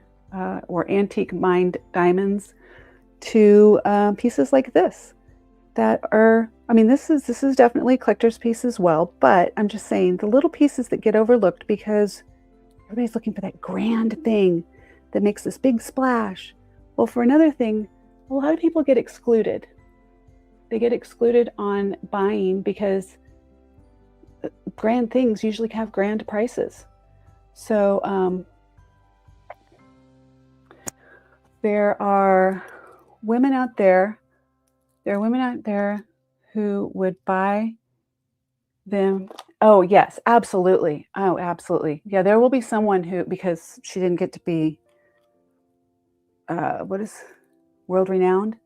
S1: or antique mined diamonds to pieces like this that are, I mean, this is definitely a collector's piece as well, but I'm just saying the little pieces that get overlooked because everybody's looking for that grand thing that makes this big splash. Well, for another thing, a lot of people get excluded. They get excluded on buying because grand things usually have grand prices. So there are women out there. There are women out there who would buy them. Oh, yes, absolutely. Oh, absolutely. Yeah, there will be someone who, because she didn't get to be, what is world renowned?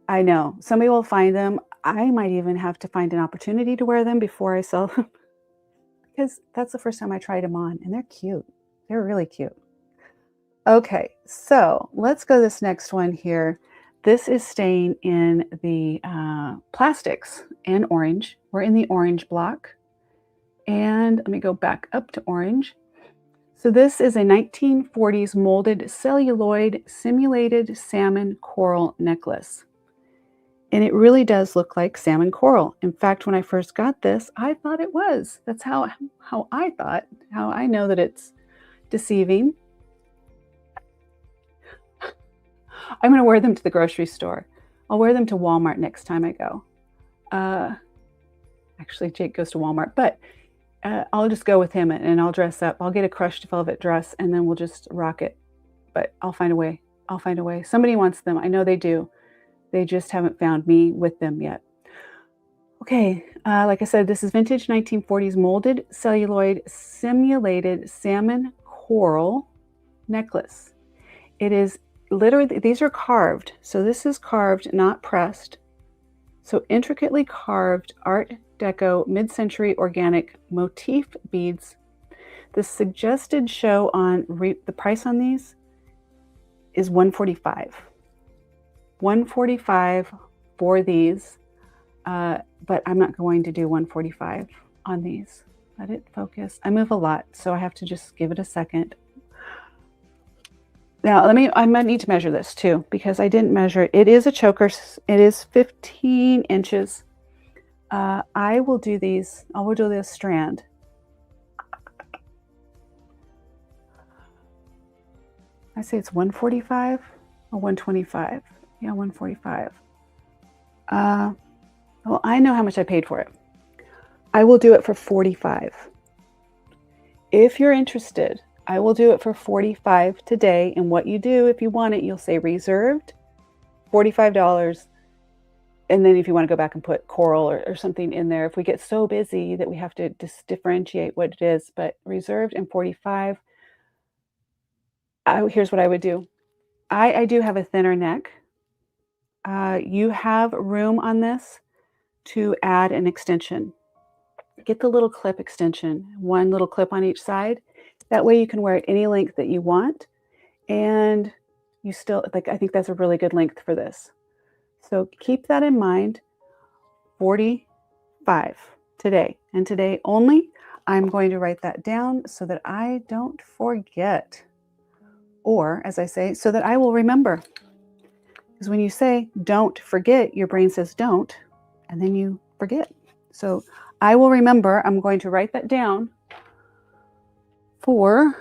S1: I know. Somebody will find them. I might even have to find an opportunity to wear them before I sell them. Because that's the first time I tried them on, and they're cute. They're really cute. Okay, so let's go this next one here. This is staying in the plastics and orange. We're in the orange block. And let me go back up to orange. So this is a 1940s molded celluloid simulated salmon coral necklace. And it really does look like salmon coral. In fact, when I first got this, I thought it was. That's how I thought, how I know that it's deceiving. I'm going to wear them to the grocery store. I'll wear them to Walmart next time I go. Actually, Jake goes to Walmart, but I'll just go with him and I'll dress up. I'll get a crushed velvet dress and then we'll just rock it. But I'll find a way. I'll find a way. Somebody wants them. I know they do. They just haven't found me with them yet. Okay, like I said, this is vintage 1940s molded celluloid simulated salmon coral necklace. It is literally, these are carved. So this is carved, not pressed. So intricately carved Art Deco mid-century organic motif beads. The suggested show on the price on these is $145. $145 for these, but I'm not going to do $145 on these. Let it focus. I move a lot, so I have to just give it a second. Now, I might need to measure this too, because I didn't measure it. It is a choker. It is 15 inches. I will do these. I will do this strand. I say it's 145 or 125. Yeah, 145. Well, I know how much I paid for it. I will do it for 45. If you're interested, I will do it for 45 today. And what you do, if you want it, you'll say reserved, $45. And then if you want to go back and put coral or something in there, if we get so busy that we have to just differentiate what it is, but reserved and 45. Here's what I would do. I do have a thinner neck. You have room on this to add an extension. Get the little clip extension, one little clip on each side. That way you can wear it any length that you want. And you still, I think that's a really good length for this. So keep that in mind. 45 today, and today only. I'm going to write that down so that I don't forget, or as I say, so that I will remember. Because when you say don't forget, your brain says don't, and then you forget. So I will remember. I'm going to write that down for,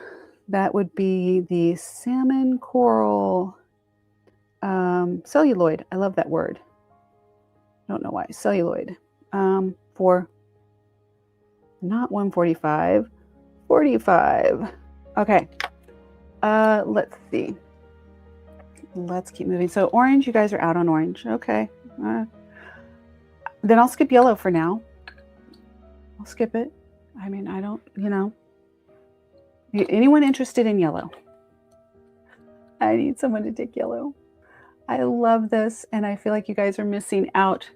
S1: that would be the salmon coral celluloid. I love that word. I don't know why. Celluloid. For not 145, 45. Okay. Let's see. Let's keep moving. So orange, you guys are out on orange. Okay. Then I'll skip yellow for now. I'll skip it. I mean, I don't, anyone interested in yellow? I need someone to take yellow. I love this, and I feel like you guys are missing out.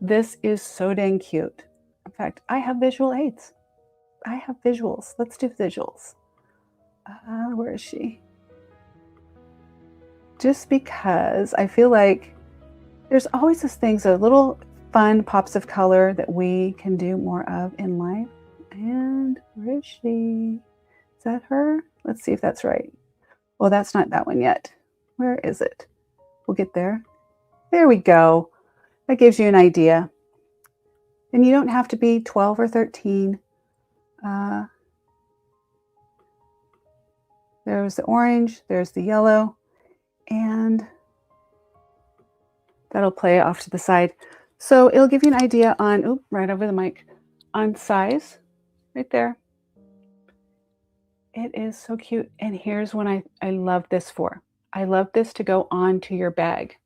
S1: This is so dang cute. In fact, I have visual aids. I have visuals. Let's do visuals. Where is she? Just because I feel like there's always this thing, so little fun pops of color that we can do more of in life. And where is she? Is that her? Let's see if that's right. Well, that's not that one yet. Where is it? We'll get there. There we go. That gives you an idea. And you don't have to be 12 or 13. There's the orange, there's the yellow, and that'll play off to the side. So it'll give you an idea on, right over the mic, on size, right there. It is so cute. And here's what I love this for. I love this to go onto your bag.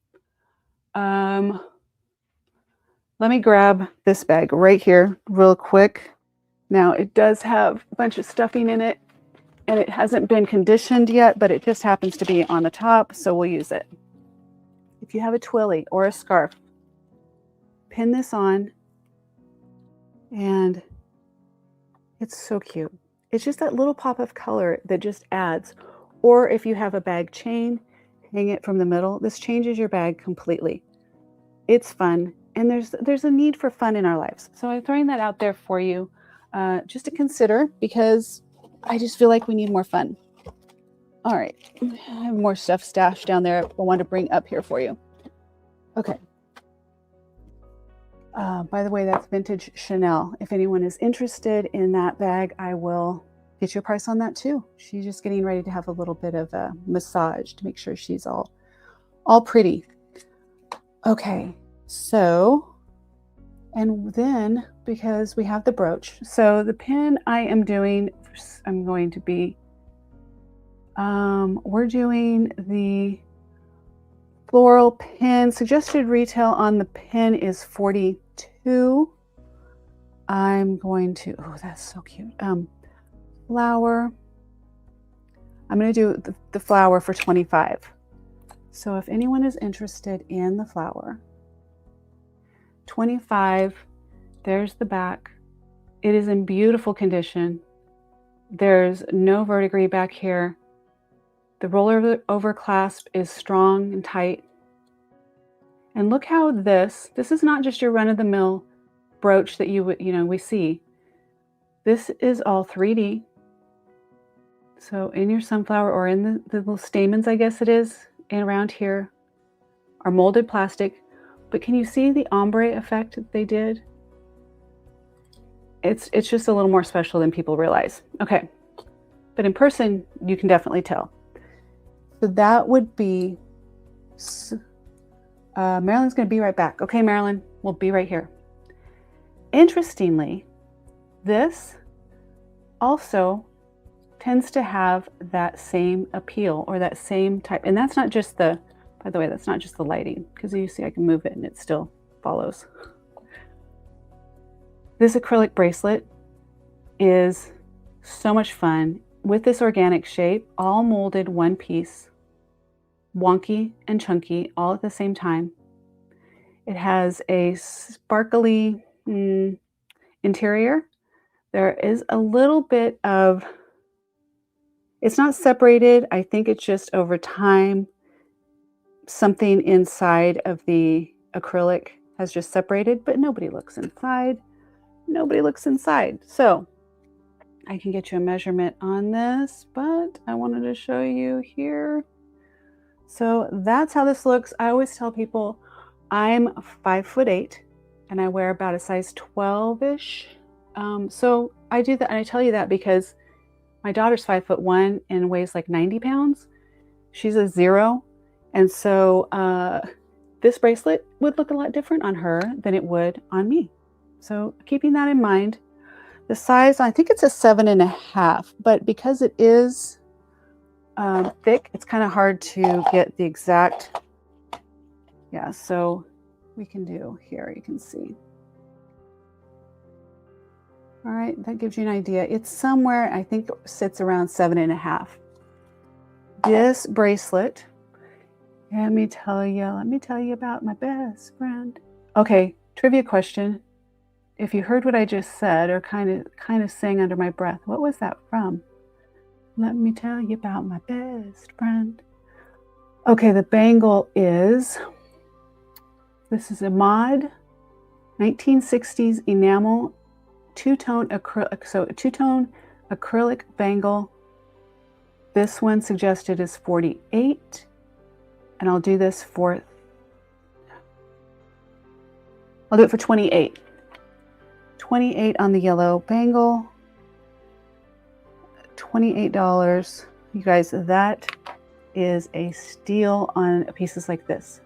S1: Let me grab this bag right here real quick. Now it does have a bunch of stuffing in it, and it hasn't been conditioned yet, but it just happens to be on the top, so we'll use it. If you have a twilly or a scarf, pin this on, and it's so cute. It's just that little pop of color that just adds. Or if you have a bag chain, hang it from the middle. This changes your bag completely. It's fun, and there's a need for fun in our lives. So I'm throwing that out there for you just to consider, because I just feel like we need more fun. All right, I have more stuff stashed down there I want to bring up here for you. Okay. By the way, that's vintage Chanel. If anyone is interested in that bag, I will get you a price on that too. She's just getting ready to have a little bit of a massage to make sure she's all pretty. Okay, so, and then because we have the brooch, so the pin I am doing, I'm going to be, we're doing the floral pin. Suggested retail on the pin is $42. I'm going to, oh, that's so cute. Flower. I'm going to do the flower for $25. So if anyone is interested in the flower, $25. There's the back. It is in beautiful condition. There's no verdigris back here. The roller over clasp is strong and tight. And look how this is not just your run-of-the-mill brooch that you would, we see. This is all 3D. So in your sunflower, or in the little stamens, I guess it is, and around here are molded plastic. But can you see the ombre effect that they did? It's just a little more special than people realize. Okay, but in person, you can definitely tell. So that would be, Marilyn's going to be right back. Okay, Marilyn, we'll be right here. Interestingly, this also tends to have that same appeal, or that same type. And that's not just the, by the way, that's not just the lighting, because you see I can move it and it still follows. This acrylic bracelet is so much fun with this organic shape, all molded one piece, wonky and chunky, all at the same time. It has a sparkly interior. There is a little bit of, it's not separated. I think it's just over time, something inside of the acrylic has just separated, but nobody looks inside. Nobody looks inside. So I can get you a measurement on this, but I wanted to show you here. So that's how this looks. I always tell people I'm 5'8" and I wear about a size 12-ish. So I do that, and I tell you that because my daughter's 5'1" and weighs like 90 pounds. She's a 0. And so this bracelet would look a lot different on her than it would on me. So keeping that in mind, the size, I think it's a 7.5, but because it is thick, it's kind of hard to get the exact, yeah, so we can do here, you can see. All right, that gives you an idea. It's somewhere, I think it sits around 7.5. This bracelet, let me tell you about my best friend. Okay, trivia question. If you heard what I just said, or kind of sang under my breath, what was that from? Let me tell you about my best friend. Okay, the bangle is, this is a mod, 1960s enamel, two-tone acrylic, so a two-tone acrylic bangle. This one suggested is 48, and I'll do this for, I'll do it for 28. 28 on the yellow bangle, $28. You guys, that is a steal on pieces like this.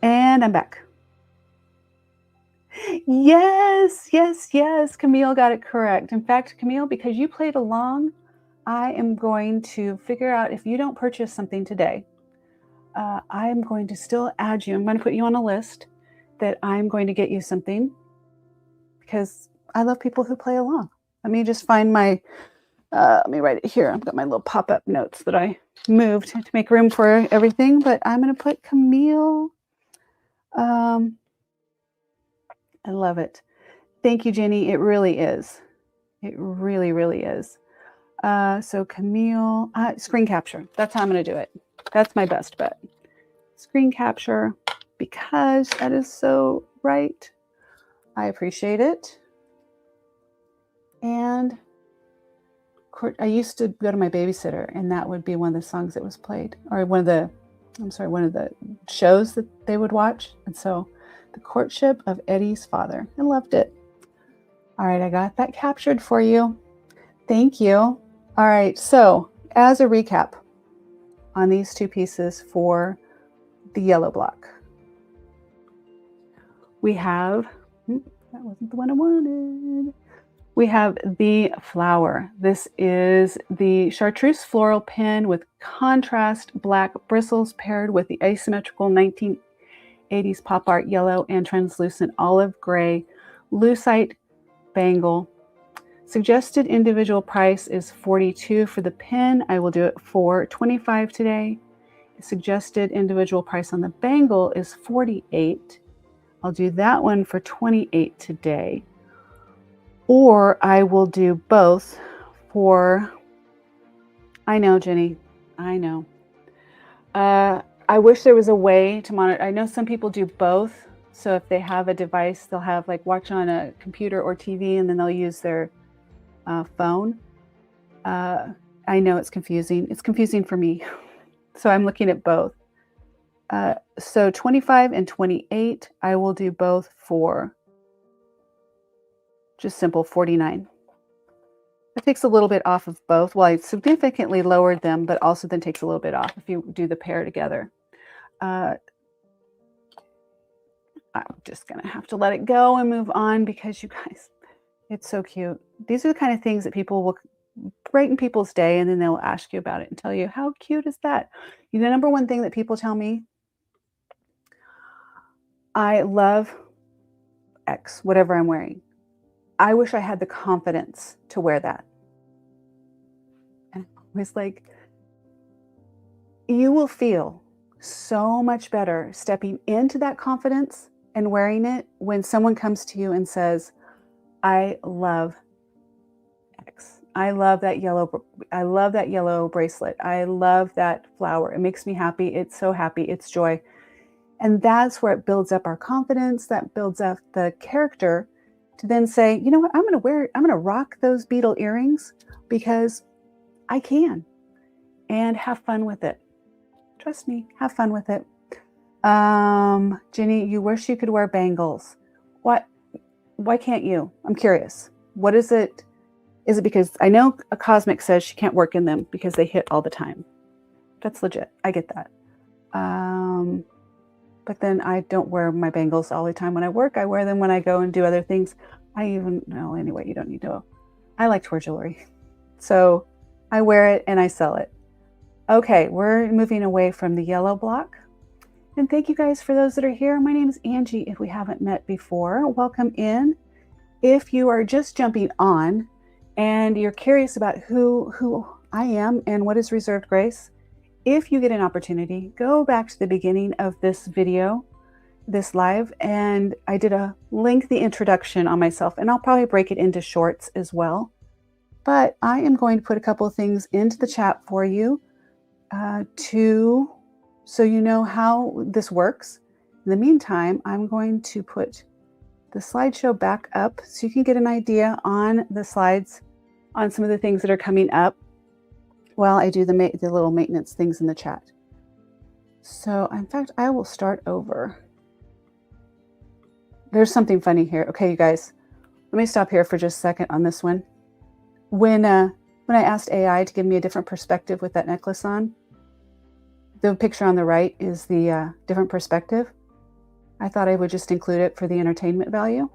S1: And I'm back. Yes, yes, yes. Camille got it correct. In fact, Camille, because you played along, I am going to figure out, if you don't purchase something today, I am going to still add you. I'm going to put you on a list that I'm going to get you something, because I love people who play along. Let me just find my, let me write it here. I've got my little pop-up notes that I moved to make room for everything, but I'm going to put Camille. I love it. Thank you, Jenny. It really is. It really, really is. So Camille, screen capture. That's how I'm going to do it. That's my best bet. Screen capture, because that is so right. I appreciate it. And I used to go to my babysitter, and that would be one of the songs that was played, or one of the shows that they would watch. And so The Courtship of Eddie's Father. I loved it. All right, I got that captured for you. Thank you. All right, so as a recap on these two pieces for the yellow block, we have, that wasn't the one I wanted. We have the flower. This is the chartreuse floral pin with contrast black bristles paired with the asymmetrical 1980s pop art yellow and translucent olive gray lucite bangle. Suggested individual price is $42 for the pin. I will do it for $25 today. Suggested individual price on the bangle is $48. I'll do that one for $28 today. Or I will do both for, I know, Jenny, I know. I wish there was a way to monitor. I know some people do both. So if they have a device, they'll have like watch on a computer or TV, and then they'll use their phone. I know it's confusing. It's confusing for me. So I'm looking at both. So 25 and 28, I will do both for just simple $49. It takes a little bit off of both. Well, I significantly lowered them, but also then takes a little bit off if you do the pair together. I'm just going to have to let it go and move on, because you guys, it's so cute. These are the kind of things that people will brighten people's day, and then they'll ask you about it and tell you, how cute is that? You know, the number one thing that people tell me, I love X, whatever I'm wearing. I wish I had the confidence to wear that. And I was like, you will feel so much better stepping into that confidence and wearing it when someone comes to you and says, I love X. I love that yellow bracelet. I love that flower. It makes me happy. It's so happy. It's joy. And that's where it builds up our confidence, that builds up the character to then say, you know what, I'm going to rock those beetle earrings because I can, and have fun with it. Trust me, have fun with it. Ginny, you wish you could wear bangles. What? Why can't you? I'm curious. What is it? Is it because I know a Cosmic says she can't work in them because they hit all the time. That's legit. I get that. But then I don't wear my bangles all the time when I work. I wear them when I go and do other things. Anyway, you don't need to. I like to wear jewelry. So I wear it and I sell it. Okay, we're moving away from the yellow block. And thank you guys for those that are here. My name is Angie. If we haven't met before, welcome in. If you are just jumping on and you're curious about who I am and what is reserved grace, if you get an opportunity, go back to the beginning of this video, this live, and I did a lengthy introduction on myself, and I'll probably break it into shorts as well. But I am going to put a couple of things into the chat for you so you know how this works. In the meantime, I'm going to put the slideshow back up so you can get an idea on the slides on some of the things that are coming up while I do the little maintenance things in the chat. So in fact, I will start over. There's something funny here. Okay, you guys, let me stop here for just a second on this one. When I asked AI to give me a different perspective with that necklace on, the picture on the right is the different perspective. I thought I would just include it for the entertainment value.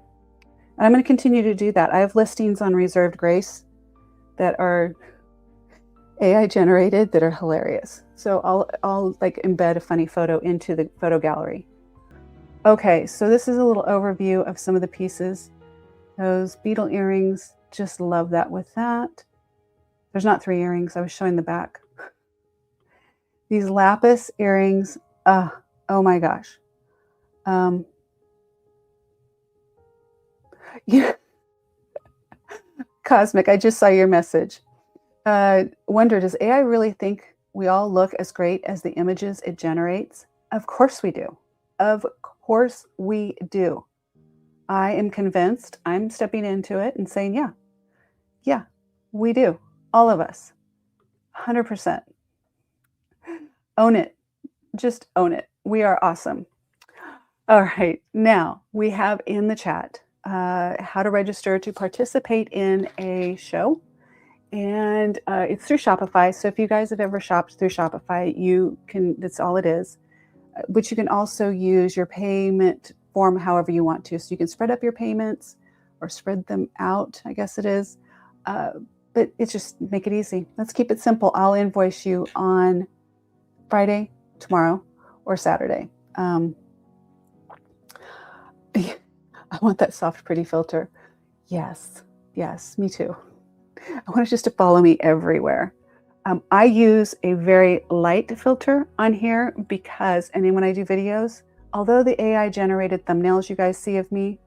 S1: And I'm going to continue to do that. I have listings on Reserved Grace that are AI generated that are hilarious. So I'll like embed a funny photo into the photo gallery. Okay, so this is a little overview of some of the pieces. Those beetle earrings, just love that with that. There's not 3 earrings. I was showing the back. These lapis earrings, oh my gosh. Yeah. Cosmic, I just saw your message. Wonder, does AI really think we all look as great as the images it generates? Of course we do. Of course we do. I am convinced. I'm stepping into it and saying, yeah, we do. All of us. 100%. Own it. Just own it. We are awesome. All right. Now we have in the chat how to register to participate in a show. And it's through Shopify. So if you guys have ever shopped through Shopify, that's all it is. But you can also use your payment form however you want to. So you can spread up your payments or spread them out, I guess it is. But it's just make it easy. Let's keep it simple. I'll invoice you on Friday, tomorrow, or Saturday. I want that soft, pretty filter. Yes, me too. I want it just to follow me everywhere. I use a very light filter on here because, and then when I do videos, although the AI generated thumbnails you guys see of me,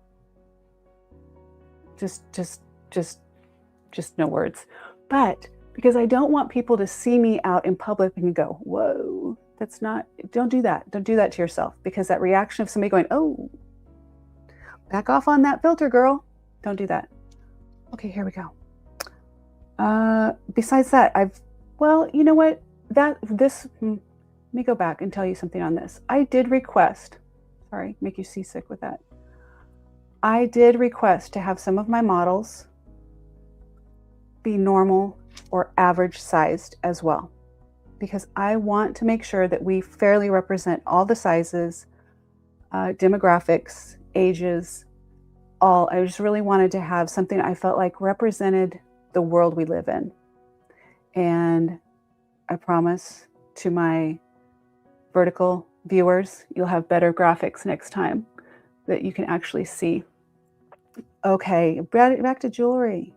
S1: just no words. But because I don't want people to see me out in public and go, whoa, don't do that. Don't do that to yourself, because that reaction of somebody going, oh, back off on that filter, girl. Don't do that. Okay, here we go. Besides that, you know what? Let me go back and tell you something on this. I did request, sorry, make you seasick with that. I did request to have some of my models be normal or average sized as well, because I want to make sure that we fairly represent all the sizes, demographics, ages, all. I just really wanted to have something I felt like represented the world we live in. And I promise to my vertical viewers, you'll have better graphics next time that you can actually see. Okay, back to jewelry.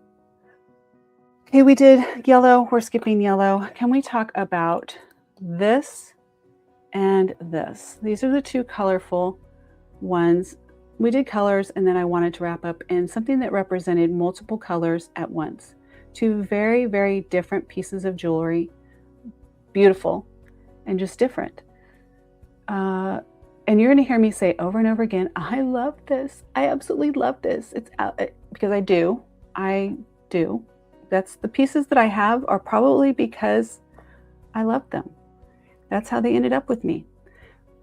S1: Okay, we did yellow. We're skipping yellow. Can we talk about this and this? These are the two colorful ones. We did colors, and then I wanted to wrap up in something that represented multiple colors at once. Two very, very different pieces of jewelry. Beautiful and just different. And you're going to hear me say over and over again, I love this. I absolutely love this. It's out because I do. That's the pieces that I have are probably because I love them. That's how they ended up with me.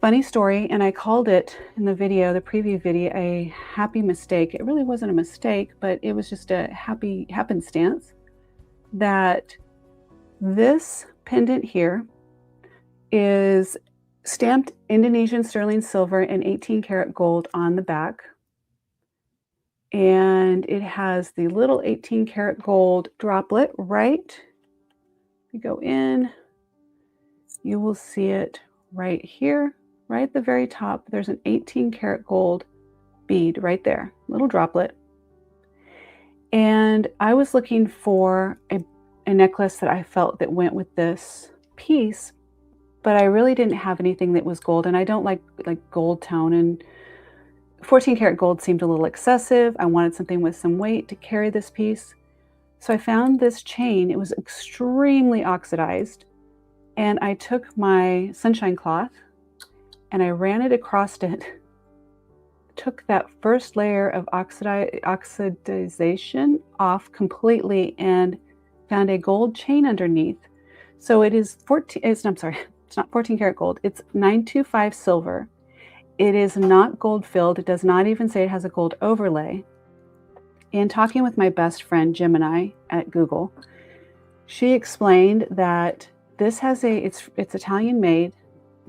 S1: Funny story, and I called it in the video, the preview video, a happy mistake. It really wasn't a mistake, but it was just a happy happenstance that this pendant here is stamped Indonesian sterling silver and 18 karat gold on the back. And it has the little 18 karat gold droplet right. You go in, you will see it right here, right at the very top. There's an 18 karat gold bead right there, little droplet. And I was looking for a necklace that I felt that went with this piece, but I really didn't have anything that was gold, and I don't like gold tone, and 14 karat gold seemed a little excessive. I wanted something with some weight to carry this piece. So I found this chain. It was extremely oxidized, and I took my sunshine cloth and I ran it across it, took that first layer of oxidization off completely, and found a gold chain underneath. So it is it's not 14 karat gold. It's 925 silver. It is not gold filled. It does not even say it has a gold overlay. And talking with my best friend Gemini at Google, she explained that this has it's Italian made.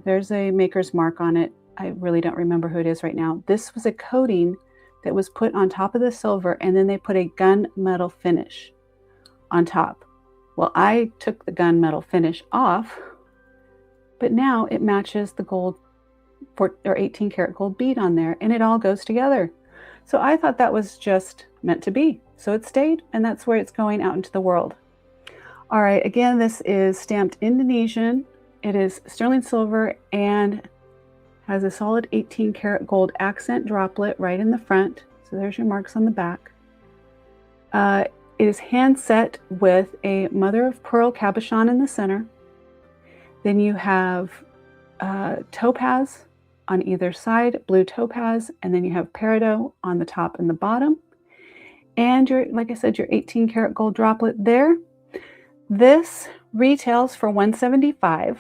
S1: There's a maker's mark on it. I really don't remember who it is right now. This was a coating that was put on top of the silver, and then they put a gunmetal finish on top. Well, I took the gunmetal finish off, but now it matches the gold or 18 karat gold bead on there, and it all goes together. So I thought that was just meant to be. So it stayed, and that's where it's going out into the world. All right, again, this is stamped Indonesian. It is sterling silver and has a solid 18 karat gold accent droplet right in the front. So there's your marks on the back. It is hand set with a mother of pearl cabochon in the center. Then you have topaz on either side, blue topaz, and then you have peridot on the top and the bottom. And like I said, your 18 karat gold droplet there. This retails for $175.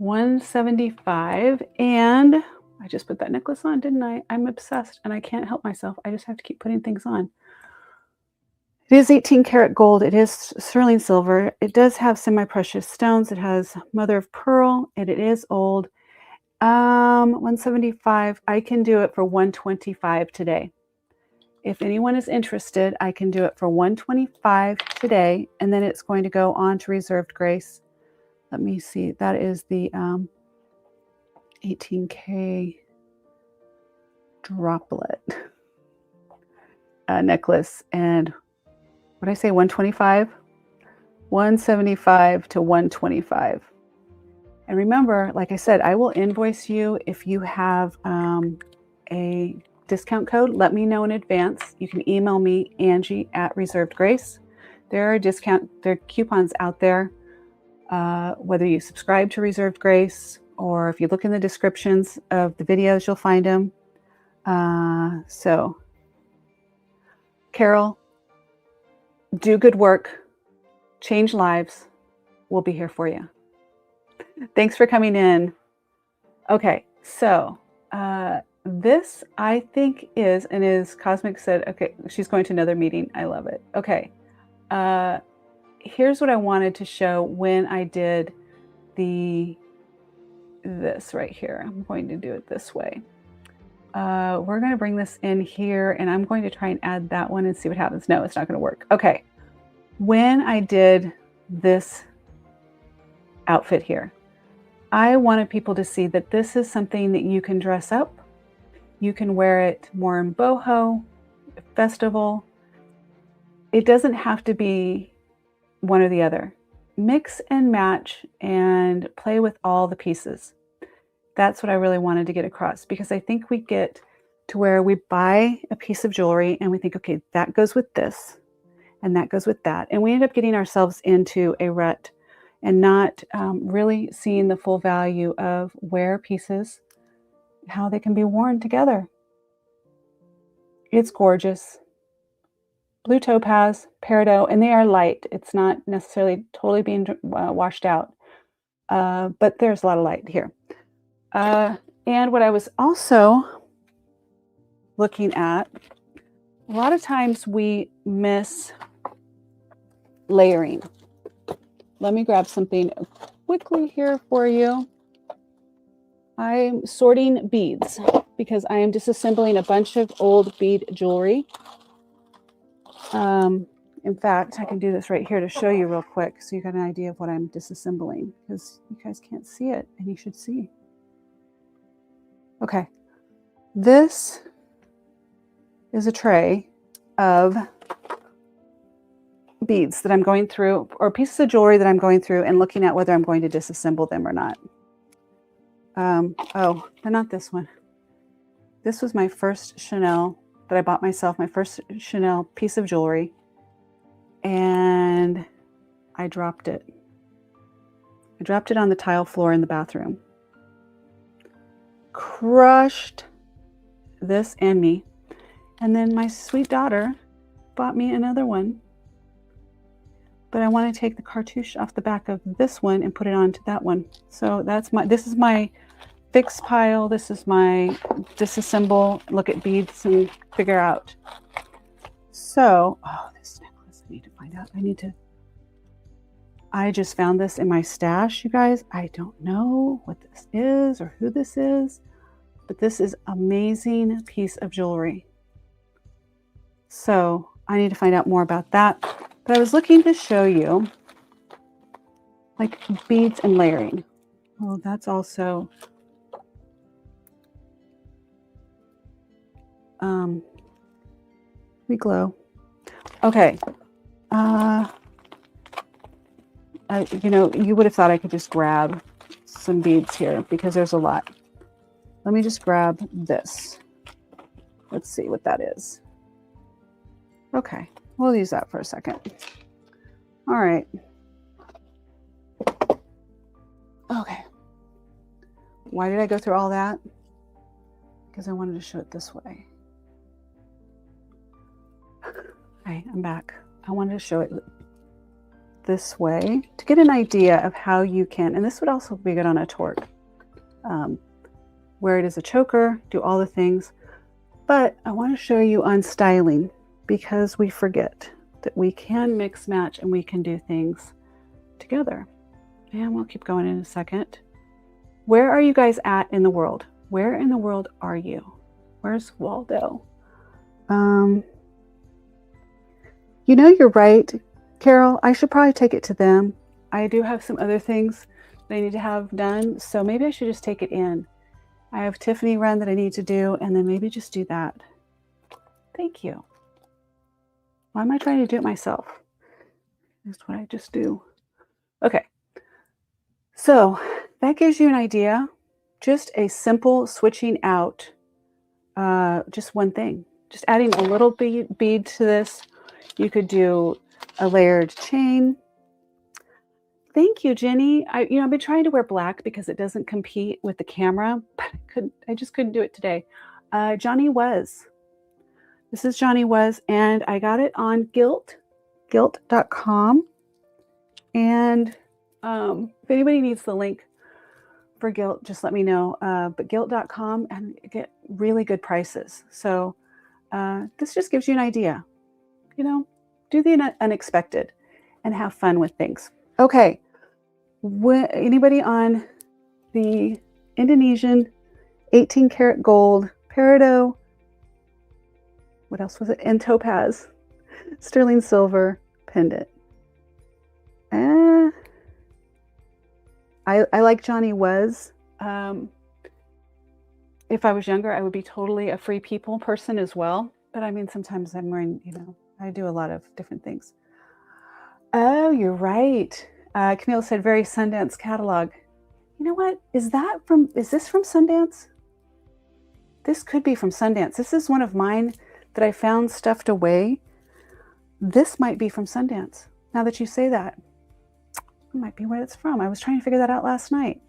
S1: $175, and I just put that necklace on, didn't I? I'm obsessed and I can't help myself. I just have to keep putting things on. It is 18 karat gold. It is sterling silver. It does have semi-precious stones. It has mother of pearl, and it is old. $175. I can do it for $125 today. If anyone is interested, I can do it for $125 today, and then it's going to go on to reserved grace. Let me see. That is the 18K droplet necklace. And what did I say? 125? 175 to 125. And remember, like I said, I will invoice you if you have a discount code. Let me know in advance. You can email me, Angie at Reserved Grace. There are coupons out there. Whether you subscribe to Reserved Grace or if you look in the descriptions of the videos, you'll find them. So, Carol, do good work, change lives. We'll be here for you. Thanks for coming in. Okay, so this I think is, and is Cosmic said, okay, she's going to another meeting. I love it. Okay. Here's what I wanted to show when I did this right here. I'm going to do it this way. We're going to bring this in here, and I'm going to try and add that one and see what happens. No, it's not going to work. Okay. When I did this outfit here, I wanted people to see that this is something that you can dress up. You can wear it more in boho, festival. It doesn't have to be one or the other. Mix and match and play with all the pieces. That's what I really wanted to get across, because I think we get to where we buy a piece of jewelry and we think, okay, that goes with this and that goes with that. And we end up getting ourselves into a rut and not really seeing the full value of where pieces, how they can be worn together. It's gorgeous. Blue topaz, peridot, and they are light. It's not necessarily totally being washed out, but there's a lot of light here. And what I was also looking at, a lot of times we miss layering. Let me grab something quickly here for you. I'm sorting beads because I am disassembling a bunch of old bead jewelry. In fact, I can do this right here to show you real quick so you got an idea of what I'm disassembling, because you guys can't see it and you should see. Okay, this is a tray of beads that I'm going through, or pieces of jewelry that I'm going through and looking at whether I'm going to disassemble them or not. Oh, they're not this one. This was my first Chanel that I bought myself, my first Chanel piece of jewelry, and I dropped it. I dropped it on the tile floor in the bathroom. Crushed this and me. And then my sweet daughter bought me another one. But I want to take the cartouche off the back of this one and put it onto that one. So this is my fix pile. This is my disassemble, look at beads and figure out. So, oh, this necklace, I need to find out. I just found this in my stash, you guys. I don't know what this is or who this is, but this is an amazing piece of jewelry. So I need to find out more about that. But I was looking to show you like beads and layering. Oh, that's also we glow. Okay. You know, you would have thought I could just grab some beads here because there's a lot. Let me just grab this. Let's see what that is. Okay, we'll use that for a second. All right. Okay. Why did I go through all that? Because I wanted to show it this way. Hi, I'm back. I wanted to show it this way to get an idea of how you can, and this would also be good on a torque, where it is a choker, do all the things. But I want to show you on styling, because we forget that we can mix match and we can do things together. And we'll keep going in a second. Where are you guys at in the world? Where in the world are you? Where's Waldo? You know, you're right, Carol. I should probably take it to them. I do have some other things that I need to have done, so maybe I should just take it in. I have Tiffany run that I need to do, and then maybe just do that. Thank you. Why am I trying to do it myself? That's what I just do. Okay. So that gives you an idea. Just a simple switching out, just one thing. Just adding a little bead to this. You could do a layered chain. Thank you, Jenny. I've been trying to wear black because it doesn't compete with the camera, but I just couldn't do it today. Johnny Was. This is Johnny Was, and I got it on gilt.com. And if anybody needs the link for Gilt, just let me know. But gilt.com, and get really good prices. So this just gives you an idea. You know, do the unexpected and have fun with things. Okay. Anybody on the Indonesian 18 karat gold peridot? What else was it? And topaz, sterling silver pendant. I like Johnny Was. If I was younger, I would be totally a Free People person as well. But I mean, sometimes I'm wearing, I do a lot of different things. Oh, you're right. Camille said very Sundance catalog. You know what? Is this from Sundance? This could be from Sundance. This is one of mine that I found stuffed away. This might be from Sundance, now that you say that. might be where it's from. I was trying to figure that out last night.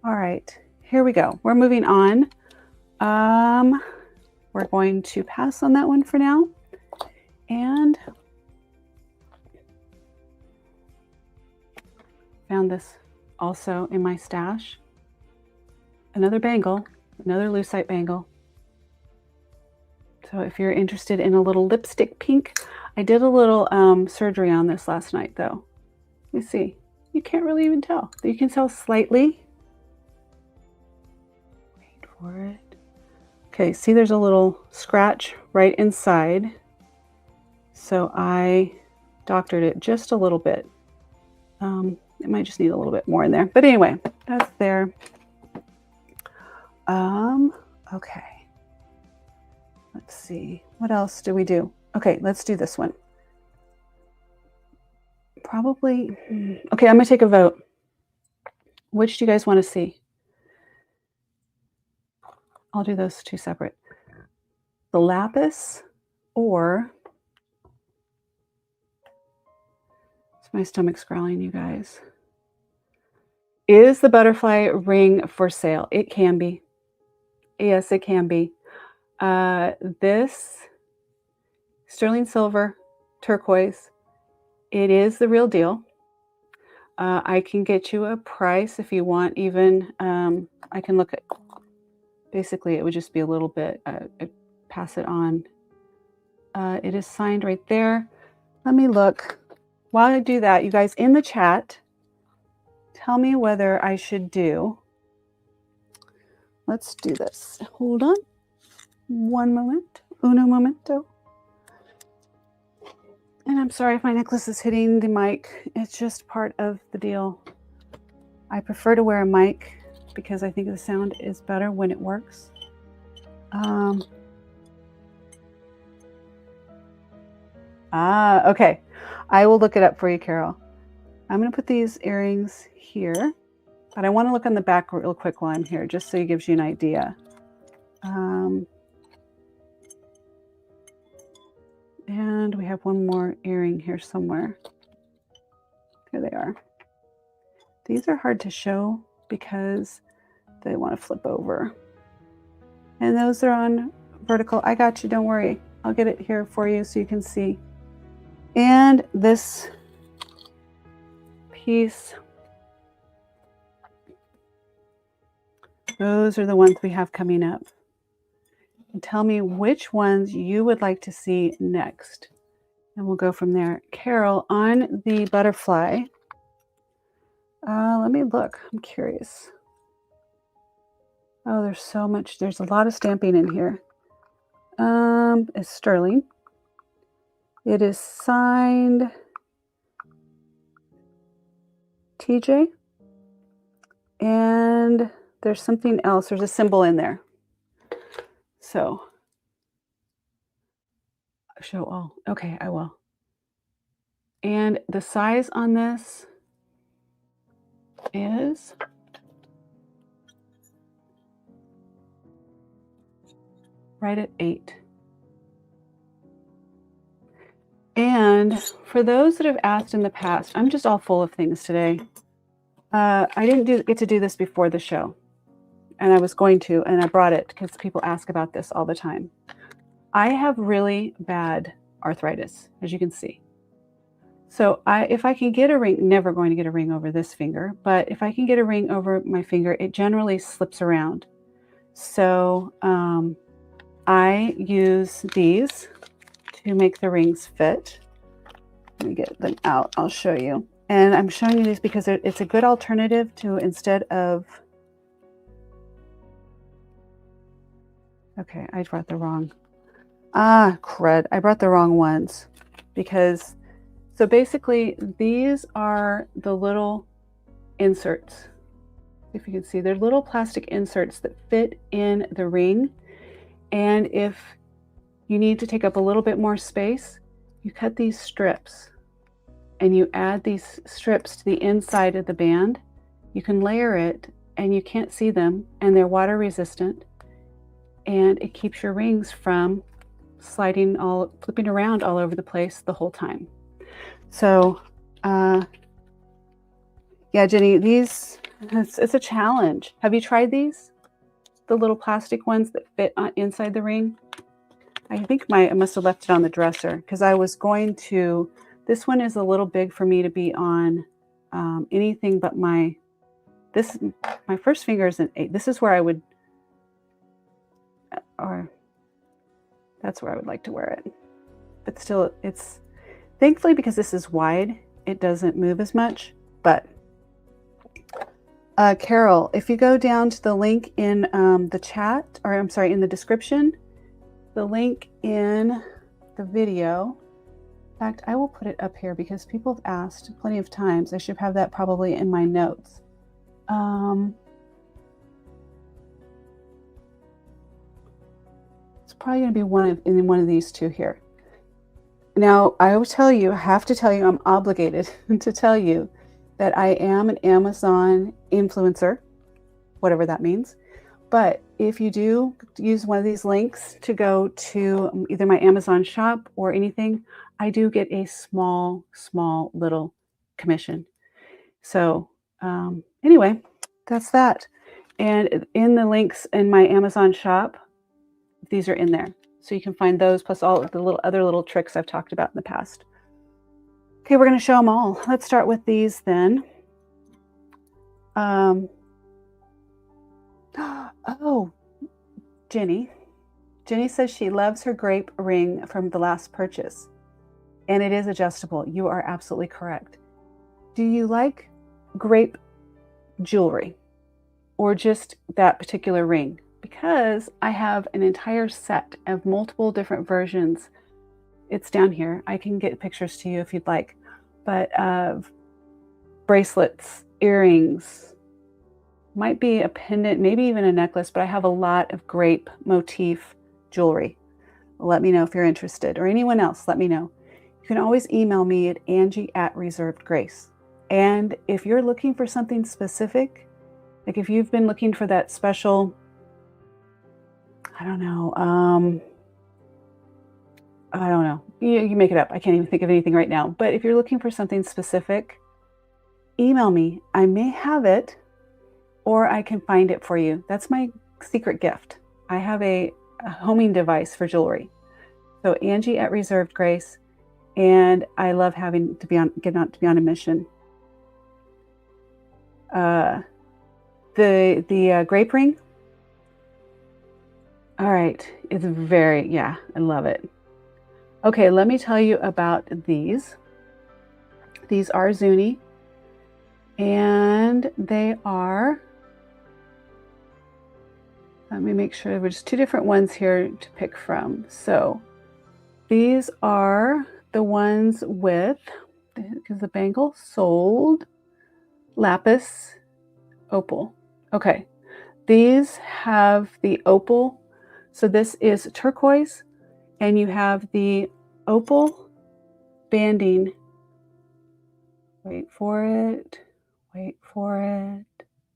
S1: All right, here we go. We're moving on. We're going to pass on that one for now. And found this also in my stash. Another bangle, another lucite bangle. So if you're interested in a little lipstick pink, I did a little surgery on this last night though. You see, you can't really even tell. You can tell slightly. Wait for it. Okay, see there's a little scratch right inside. So I doctored it just a little bit. It might just need a little bit more in there. But anyway, that's there. Okay. Let's see. What else do we do? Okay, let's do this one. Probably. Okay, I'm going to take a vote. Which do you guys want to see? I'll do those two separate. The lapis or... My stomach's growling, you guys. Is the butterfly ring for sale? It can be. Yes, it can be. This sterling silver turquoise, it is the real deal. I can get you a price if you want. Even I can look at. Basically, it would just be a little bit. Pass it on. It is signed right there. Let me look. While I do that, you guys in the chat, tell me whether I should do. Let's do this. Hold on. One moment. Uno momento. And I'm sorry if my necklace is hitting the mic. It's just part of the deal. I prefer to wear a mic because I think the sound is better when it works. Okay. I will look it up for you, Carol. I'm going to put these earrings here, but I want to look on the back real quick while I'm here, just so it gives you an idea. And we have one more earring here somewhere. Here they are. These are hard to show because they want to flip over. And those are on vertical. I got you, don't worry. I'll get it here for you so you can see. And this piece, those are the ones we have coming up. And tell me which ones you would like to see next. And we'll go from there. Carol, on the butterfly, let me look. I'm curious. Oh, there's so much. There's a lot of stamping in here. It's sterling. It is signed TJ. And there's something else. There's a symbol in there. So, show all. Okay, I will. And the size on this is right at 8. And for those that have asked in the past, I'm just all full of things today. I didn't get to do this before the show, and I was going to, and I brought it because people ask about this all the time. I have really bad arthritis, as you can see. So if I can get a ring, never going to get a ring over this finger, but if I can get a ring over my finger, it generally slips around. So I use these to make the rings fit. Let me get them out. I'll show you. And I'm showing you these because it's a good alternative to instead of... Okay, I brought the wrong... crud. I brought the wrong ones because... So basically, these are the little inserts. If you can see, they're little plastic inserts that fit in the ring. And if you need to take up a little bit more space, you cut these strips and you add these strips to the inside of the band. You can layer it and you can't see them, and they're water resistant, and it keeps your rings from flipping around all over the place the whole time. So Yeah, Jenny, these, it's a challenge. Have you tried these? The little plastic ones that fit inside the ring? I think I must have left it on the dresser because I was going to, this one is a little big for me to be on anything but my first finger is an 8. This is where I would, or that's where I would like to wear it. But still, it's, thankfully because this is wide, it doesn't move as much. But Carol, if you go down to the link in the chat, or I'm sorry, in the description, the link in the video, in fact, I will put it up here because people have asked plenty of times. I should have that probably in my notes. It's probably going to be in one of these two here. Now, I will tell you, I have to tell you, I'm obligated to tell you that I am an Amazon influencer, whatever that means. But if you do use one of these links to go to either my Amazon shop or anything, I do get a small little commission. So anyway, that's that. And in the links in my Amazon shop, these are in there. So you can find those plus all of the other little tricks I've talked about in the past. Okay, we're going to show them all. Let's start with these then. Oh, Jenny says she loves her grape ring from the last purchase. And it is adjustable. You are absolutely correct. Do you like grape jewelry or just that particular ring? Because I have an entire set of multiple different versions. It's down here. I can get pictures to you if you'd like. But of bracelets, earrings, might be a pendant, maybe even a necklace, but I have a lot of grape motif jewelry. Let me know if you're interested, or anyone else, let me know. You can always email me at Angie@ReservedGrace. And if you're looking for something specific, like if you've been looking for that special, I don't know, you make it up. I can't even think of anything right now. But if you're looking for something specific, email me. I may have it, or I can find it for you. That's my secret gift. I have a homing device for jewelry. So Angie@ReservedGrace, and I love having to be on a mission. The grape ring. All right, it's I love it. Okay, let me tell you about these. These are Zuni, and they are, let me make sure there's 2 different ones here to pick from. So these are the ones with, because the bangle sold, Lapis, Opal. Okay, these have the Opal. So this is turquoise, and you have the Opal banding. Wait for it.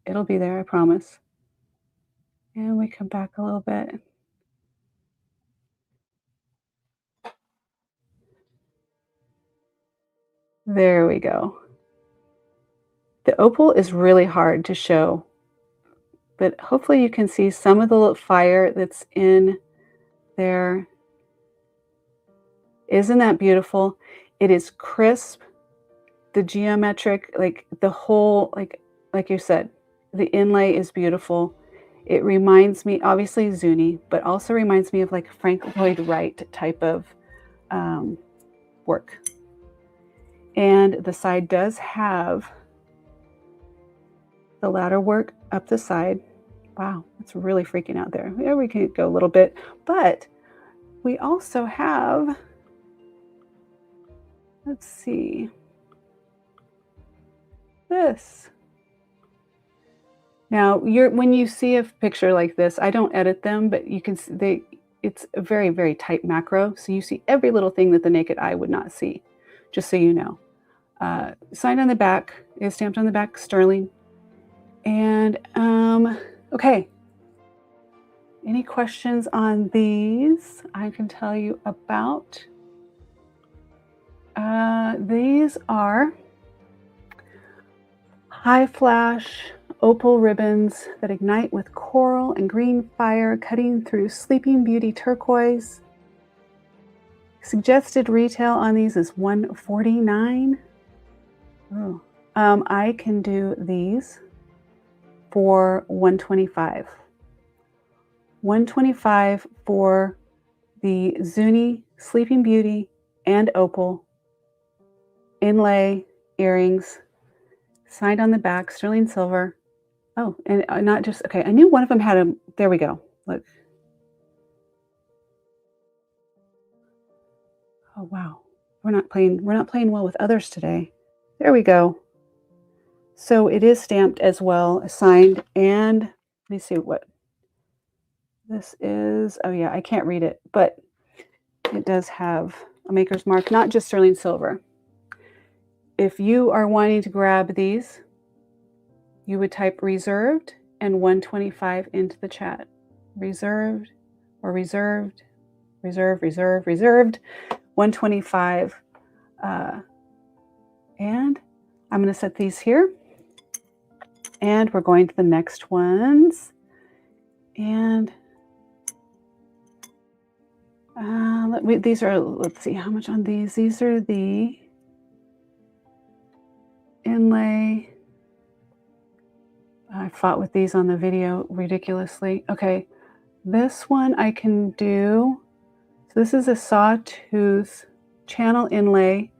S1: It'll be there, I promise. And we come back a little bit. There we go. The opal is really hard to show, but hopefully you can see some of the little fire that's in there. Isn't that beautiful? It is crisp, the geometric, like the whole, like you said, the inlay is beautiful. It reminds me, obviously Zuni, but also reminds me of like Frank Lloyd Wright type of work. And the side does have the ladder work up the side. Wow, it's really freaking out there. Yeah, we can go a little bit, but we also have, let's see, this. Now, when you see a picture like this, I don't edit them, but you can see it's a very, very tight macro. So you see every little thing that the naked eye would not see, just so you know. Signed on the back, is stamped on the back, sterling. And okay, any questions on these? I can tell you about. These are high flash opal ribbons that ignite with coral and green fire, cutting through Sleeping Beauty turquoise. Suggested retail on these is $149. Oh. I can do these for $125. $125 for the Zuni Sleeping Beauty and Opal inlay earrings, signed on the back, sterling silver. Oh, and not just, okay, I knew one of them had a, there we go. Look. Oh, wow. We're not playing well with others today. There we go. So it is stamped as well, signed, and let me see what this is. Oh yeah, I can't read it, but it does have a maker's mark, not just sterling silver. If you are wanting to grab these, you would type reserved and $125 into the chat. Reserved or reserved, reserved, reserved, reserved, $125. And I'm going to set these here. And we're going to the next ones. And these are, let's see how much on these. These are the inlay. I fought with these on the video ridiculously. Okay, this one I can do. So this is a sawtooth channel inlay.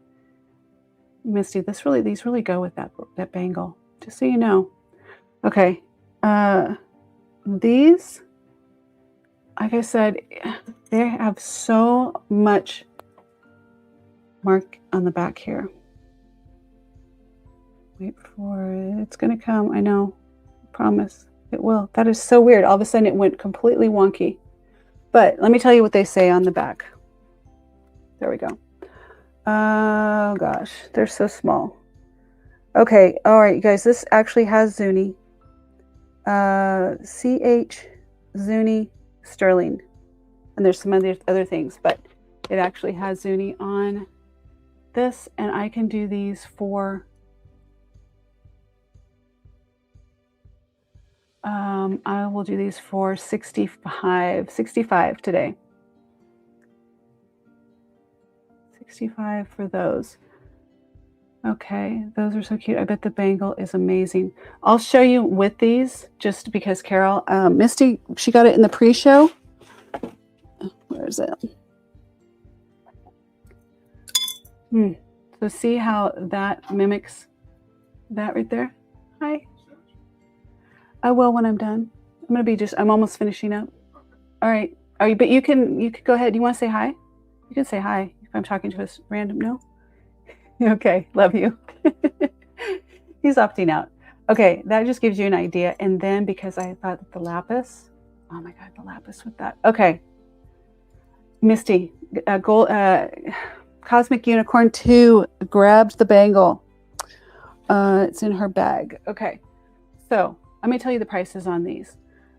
S1: Misty, these really go with that bangle, just so you know. Okay, these, like I said, they have so much mark on the back here. Wait for it. It's going to come. I know. Promise. It will. That is so weird. All of a sudden it went completely wonky. But let me tell you what they say on the back. There we go. Oh, gosh. They're so small. Okay. All right, you guys. This actually has Zuni. CH Zuni Sterling. And there's some other things, but it actually has Zuni on this, and I can do these for I will do these for $65 today. $65 for those. Okay, those are so cute. I bet the bangle is amazing. I'll show you with these just because Carol, Misty, she got it in the pre-show. Where is it? So see how that mimics that right there? Hi. I will when I'm done. I'm almost finishing up. All right. But you can go ahead. You want to say hi? You can say hi if I'm talking to a random, no? Okay, love you. He's opting out. Okay, that just gives you an idea. And then because I thought that the lapis, oh my God, the lapis with that. Okay. Misty, Cosmic Unicorn 2 grabbed the bangle. It's in her bag. Okay, so let me tell you the prices on these.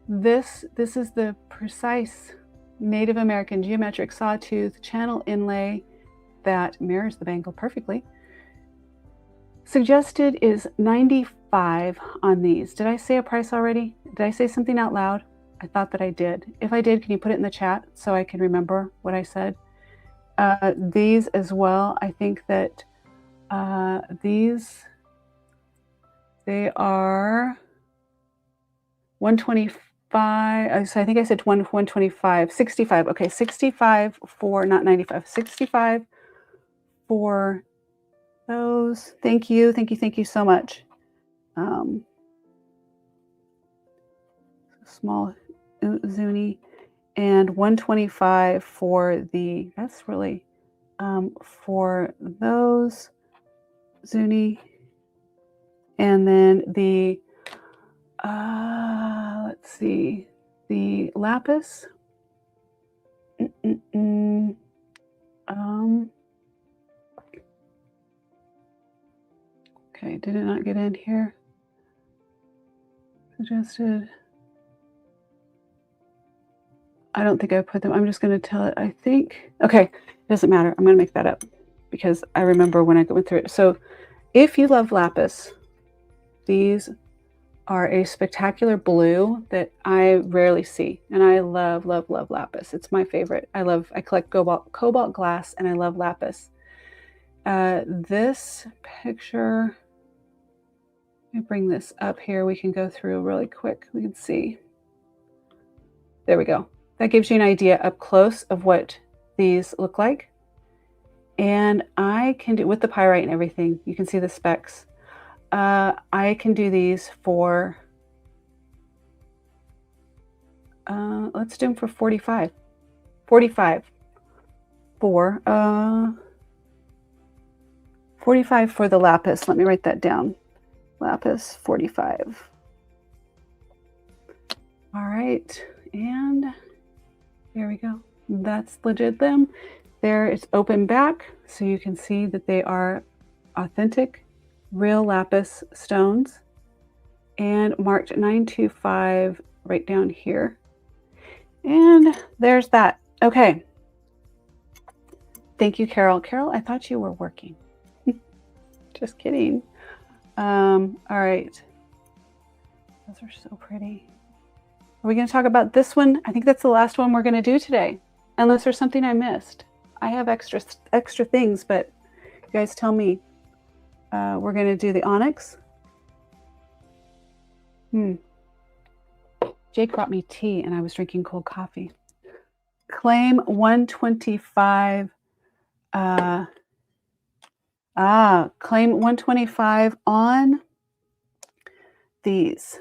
S1: This is the precise Native American geometric sawtooth channel inlay that mirrors the bangle perfectly. Suggested is $95 on these. Did I say a price already? Did I say something out loud? I thought that I did. If I did, can you put it in the chat so I can remember what I said? These as well, I think that these, they are $125. So I think I said $125, $65. Okay, $65 for, not $95, $65 for those. Thank you so much. Small Zuni, and $125 for the, that's really for those Zuni, and then the let's see, the lapis. Okay, did it not get in here? Suggested. I don't think I put them. I'm just going to tell it. I think. Okay, it doesn't matter. I'm going to make that up because I remember when I went through it. So if you love lapis, These are a spectacular blue that I rarely see. And I love, love, love lapis. It's my favorite. I collect cobalt glass, and I love lapis. This picture, let me bring this up here. We can go through really quick. We can see. There we go. That gives you an idea up close of what these look like. And I can do, with the pyrite and everything, you can see the specs. I can do these for, let's do them for 45. 45 for, 45 for the lapis. Let me write that down. Lapis 45. All right. And there we go. That's legit them. There it's open back, so you can see that they are authentic, real lapis stones, and marked 925 right down here. And there's that. Okay. Thank you, Carol. Carol, I thought you were working. Just kidding. All right. Those are so pretty. Are we going to talk about this one? I think that's the last one we're going to do today, unless there's something I missed. I have extra things, but you guys tell me. We're going to do the Onyx. Jake brought me tea, and I was drinking cold coffee. Claim 125. Claim 125 on these.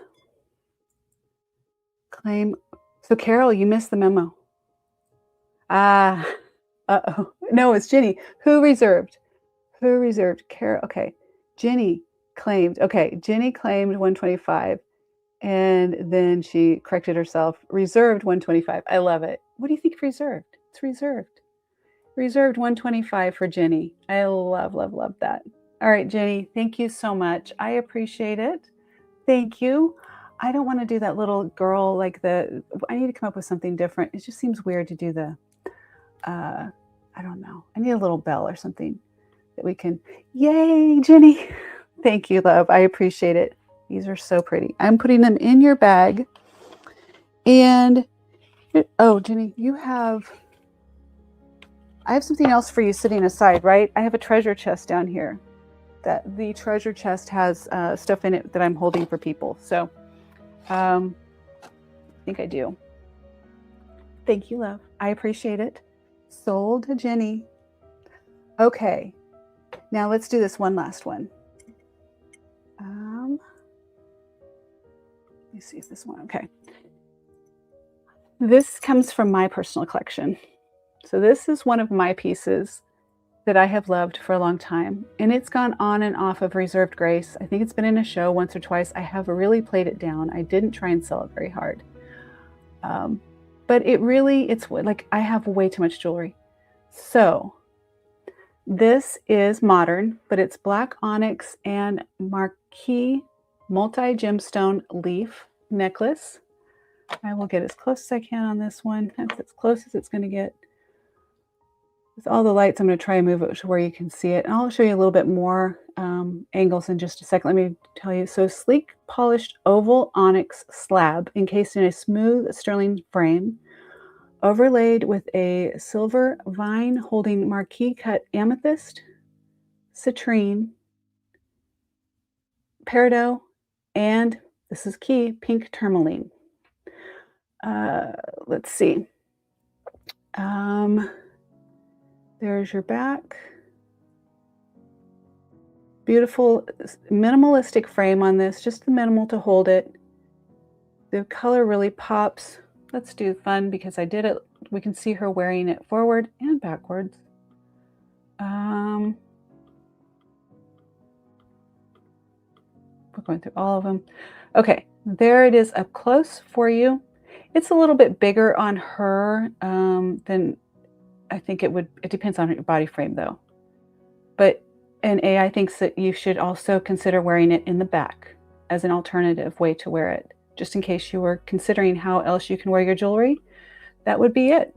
S1: Claim. So Carol, you missed the memo. Uh-oh. No, it's Jenny. Who reserved? Who reserved? Carol. Okay. Jenny claimed. Okay. Jenny claimed 125. And then she corrected herself. Reserved 125. I love it. What do you think of reserved? It's reserved. Reserved 125 for Jenny. I love, love, love that. All right, Jenny. Thank you so much. I appreciate it. Thank you. I don't want to do that little girl like I need to come up with something different. It just seems weird to do the, I don't know. I need a little bell or something that we can, yay, Jenny. Thank you, love. I appreciate it. These are so pretty. I'm putting them in your bag. And, oh, Jenny, I have something else for you sitting aside, right? I have a treasure chest down here. That the treasure chest has stuff in it that I'm holding for people. So, I think I do. Thank you, love. I appreciate it. Sold to Jenny. Okay. Now let's do this one last one. Let me see if this one, okay. This comes from my personal collection. So this is one of my pieces that I have loved for a long time. And it's gone on and off of reserved grace. I think it's been in a show once or twice. I have really played it down. I didn't try and sell it very hard. But it's like I have way too much jewelry. So this is modern, but it's black onyx and marquise multi-gemstone leaf necklace. I will get as close as I can on this one. That's as close as it's going to get. With all the lights, I'm going to try and move it to where you can see it. And I'll show you a little bit more angles in just a second. Let me tell you. So sleek, polished oval onyx slab encased in a smooth sterling frame, overlaid with a silver vine holding marquise cut amethyst, citrine, peridot, and this is key, pink tourmaline. Let's see. There's your back. Beautiful minimalistic frame on this, just the minimal to hold it. The color really pops. Let's do fun because I did it. We can see her wearing it forward and backwards. We're going through all of them. Okay, there it is up close for you. It's a little bit bigger on her than I think it would. It depends on your body frame though. But an AI thinks that you should also consider wearing it in the back as an alternative way to wear it. Just in case you were considering how else you can wear your jewelry, that would be it.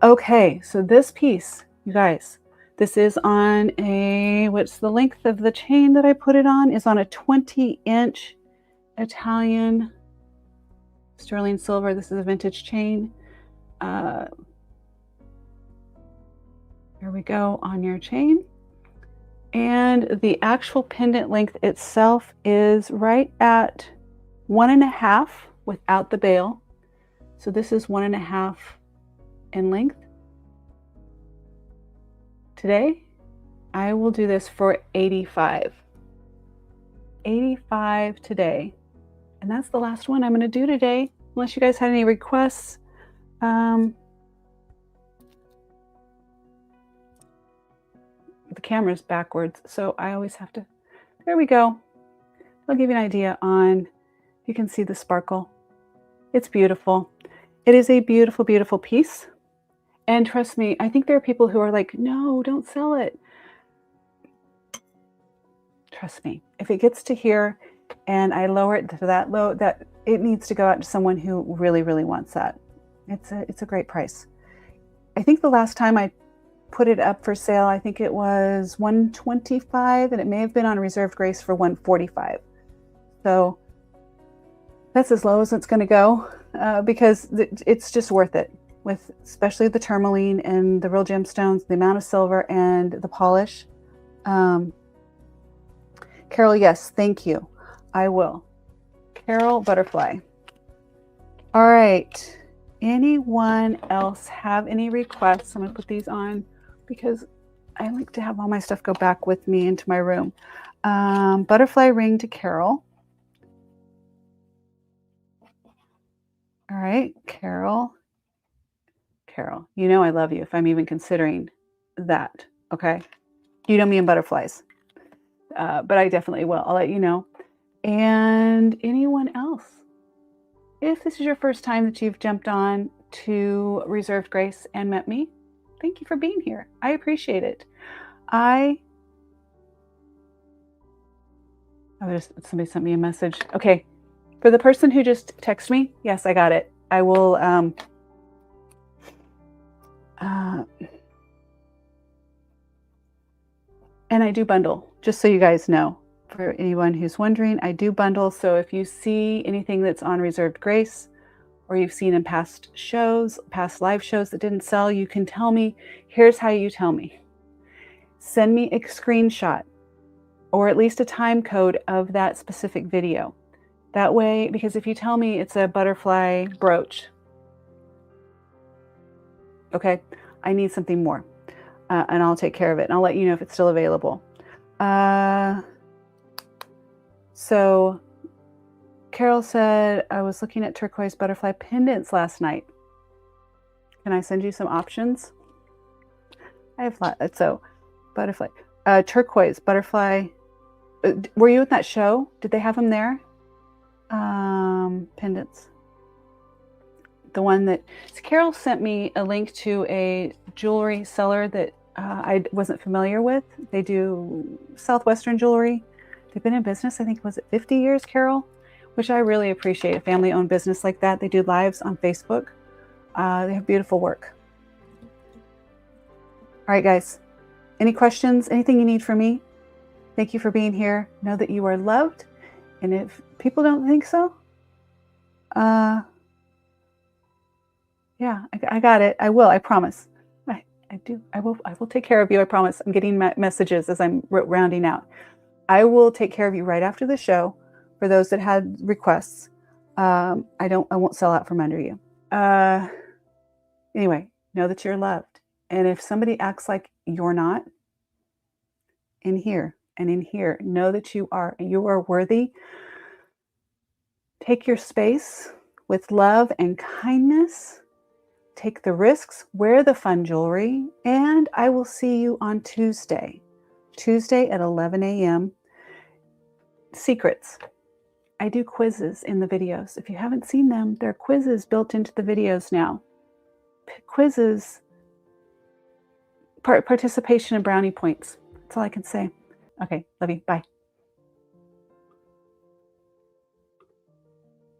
S1: Okay, so this piece, you guys, This is on a, what's the length of the chain that I put it on? Is on a 20-inch Italian sterling silver. This is a vintage chain. Here we go on your chain. And the actual pendant length itself is right at 1.5 without the bail. So this is 1.5 in length. Today, I will do this for 85. 85 today. And that's the last one I'm going to do today, unless you guys had any requests. The camera's backwards, so I always have to, there we go. I'll give you an idea on, you can see the sparkle. It's beautiful. It is a beautiful, beautiful piece. And trust me, I think there are people who are like, no, don't sell it. Trust me, if it gets to here and I lower it to that low, that it needs to go out to someone who really, really wants that. It's a great price. I think the last time I put it up for sale, I think it was $125, and it may have been on Reserved Grace for $145. So that's as low as it's going to go, because it's just worth it, with especially the tourmaline and the real gemstones, the amount of silver and the polish. Carol, yes, thank you. I will. Carol Butterfly. All right. Anyone else have any requests? I'm going to put these on because I like to have all my stuff go back with me into my room. Butterfly ring to Carol. All right, Carol. Carol, you know I love you if I'm even considering that, okay? You know me and butterflies, but I definitely will. I'll let you know. And anyone else? If this is your first time that you've jumped on to Reserved Grace and met me, thank you for being here. I appreciate it. Somebody sent me a message. Okay, for the person who just texted me, yes, I got it. I will, and I do bundle, just so you guys know. For anyone who's wondering, I do bundle. So if you see anything that's on Reserved Grace, or you've seen in past shows, past live shows that didn't sell, you can tell me. Here's how you tell me. Send me a screenshot, or at least a time code of that specific video. That way, because if you tell me it's a butterfly brooch, okay, I need something more. And I'll take care of it. And I'll let you know if it's still available. So Carol said, I was looking at turquoise butterfly pendants last night. Can I send you some options? I have lots. So butterfly, turquoise butterfly. Were you at that show? Did they have them there? Pendants. The one that Carol sent me a link to a jewelry seller that I wasn't familiar with. They do Southwestern jewelry. They've been in business, I think, was it 50 years, Carol? Which I really appreciate, a family-owned business like that. They do lives on Facebook. They have beautiful work. All right, guys. Any questions? Anything you need from me? Thank you for being here. Know that you are loved. And if people don't think so, yeah, I got it. I will. I promise. I do. I will take care of you. I promise. I'm getting messages as I'm rounding out. I will take care of you right after the show. For those that had requests, I won't sell out from under you. Anyway, know that you're loved. And if somebody acts like you're not, in here and in here, know that you are worthy. Take your space with love and kindness. Take the risks, wear the fun jewelry, and I will see you on Tuesday at 11 a.m. Secrets. I do quizzes in the videos. If you haven't seen them, there are quizzes built into the videos now. Quizzes, participation and brownie points. That's all I can say. Okay, love you. Bye.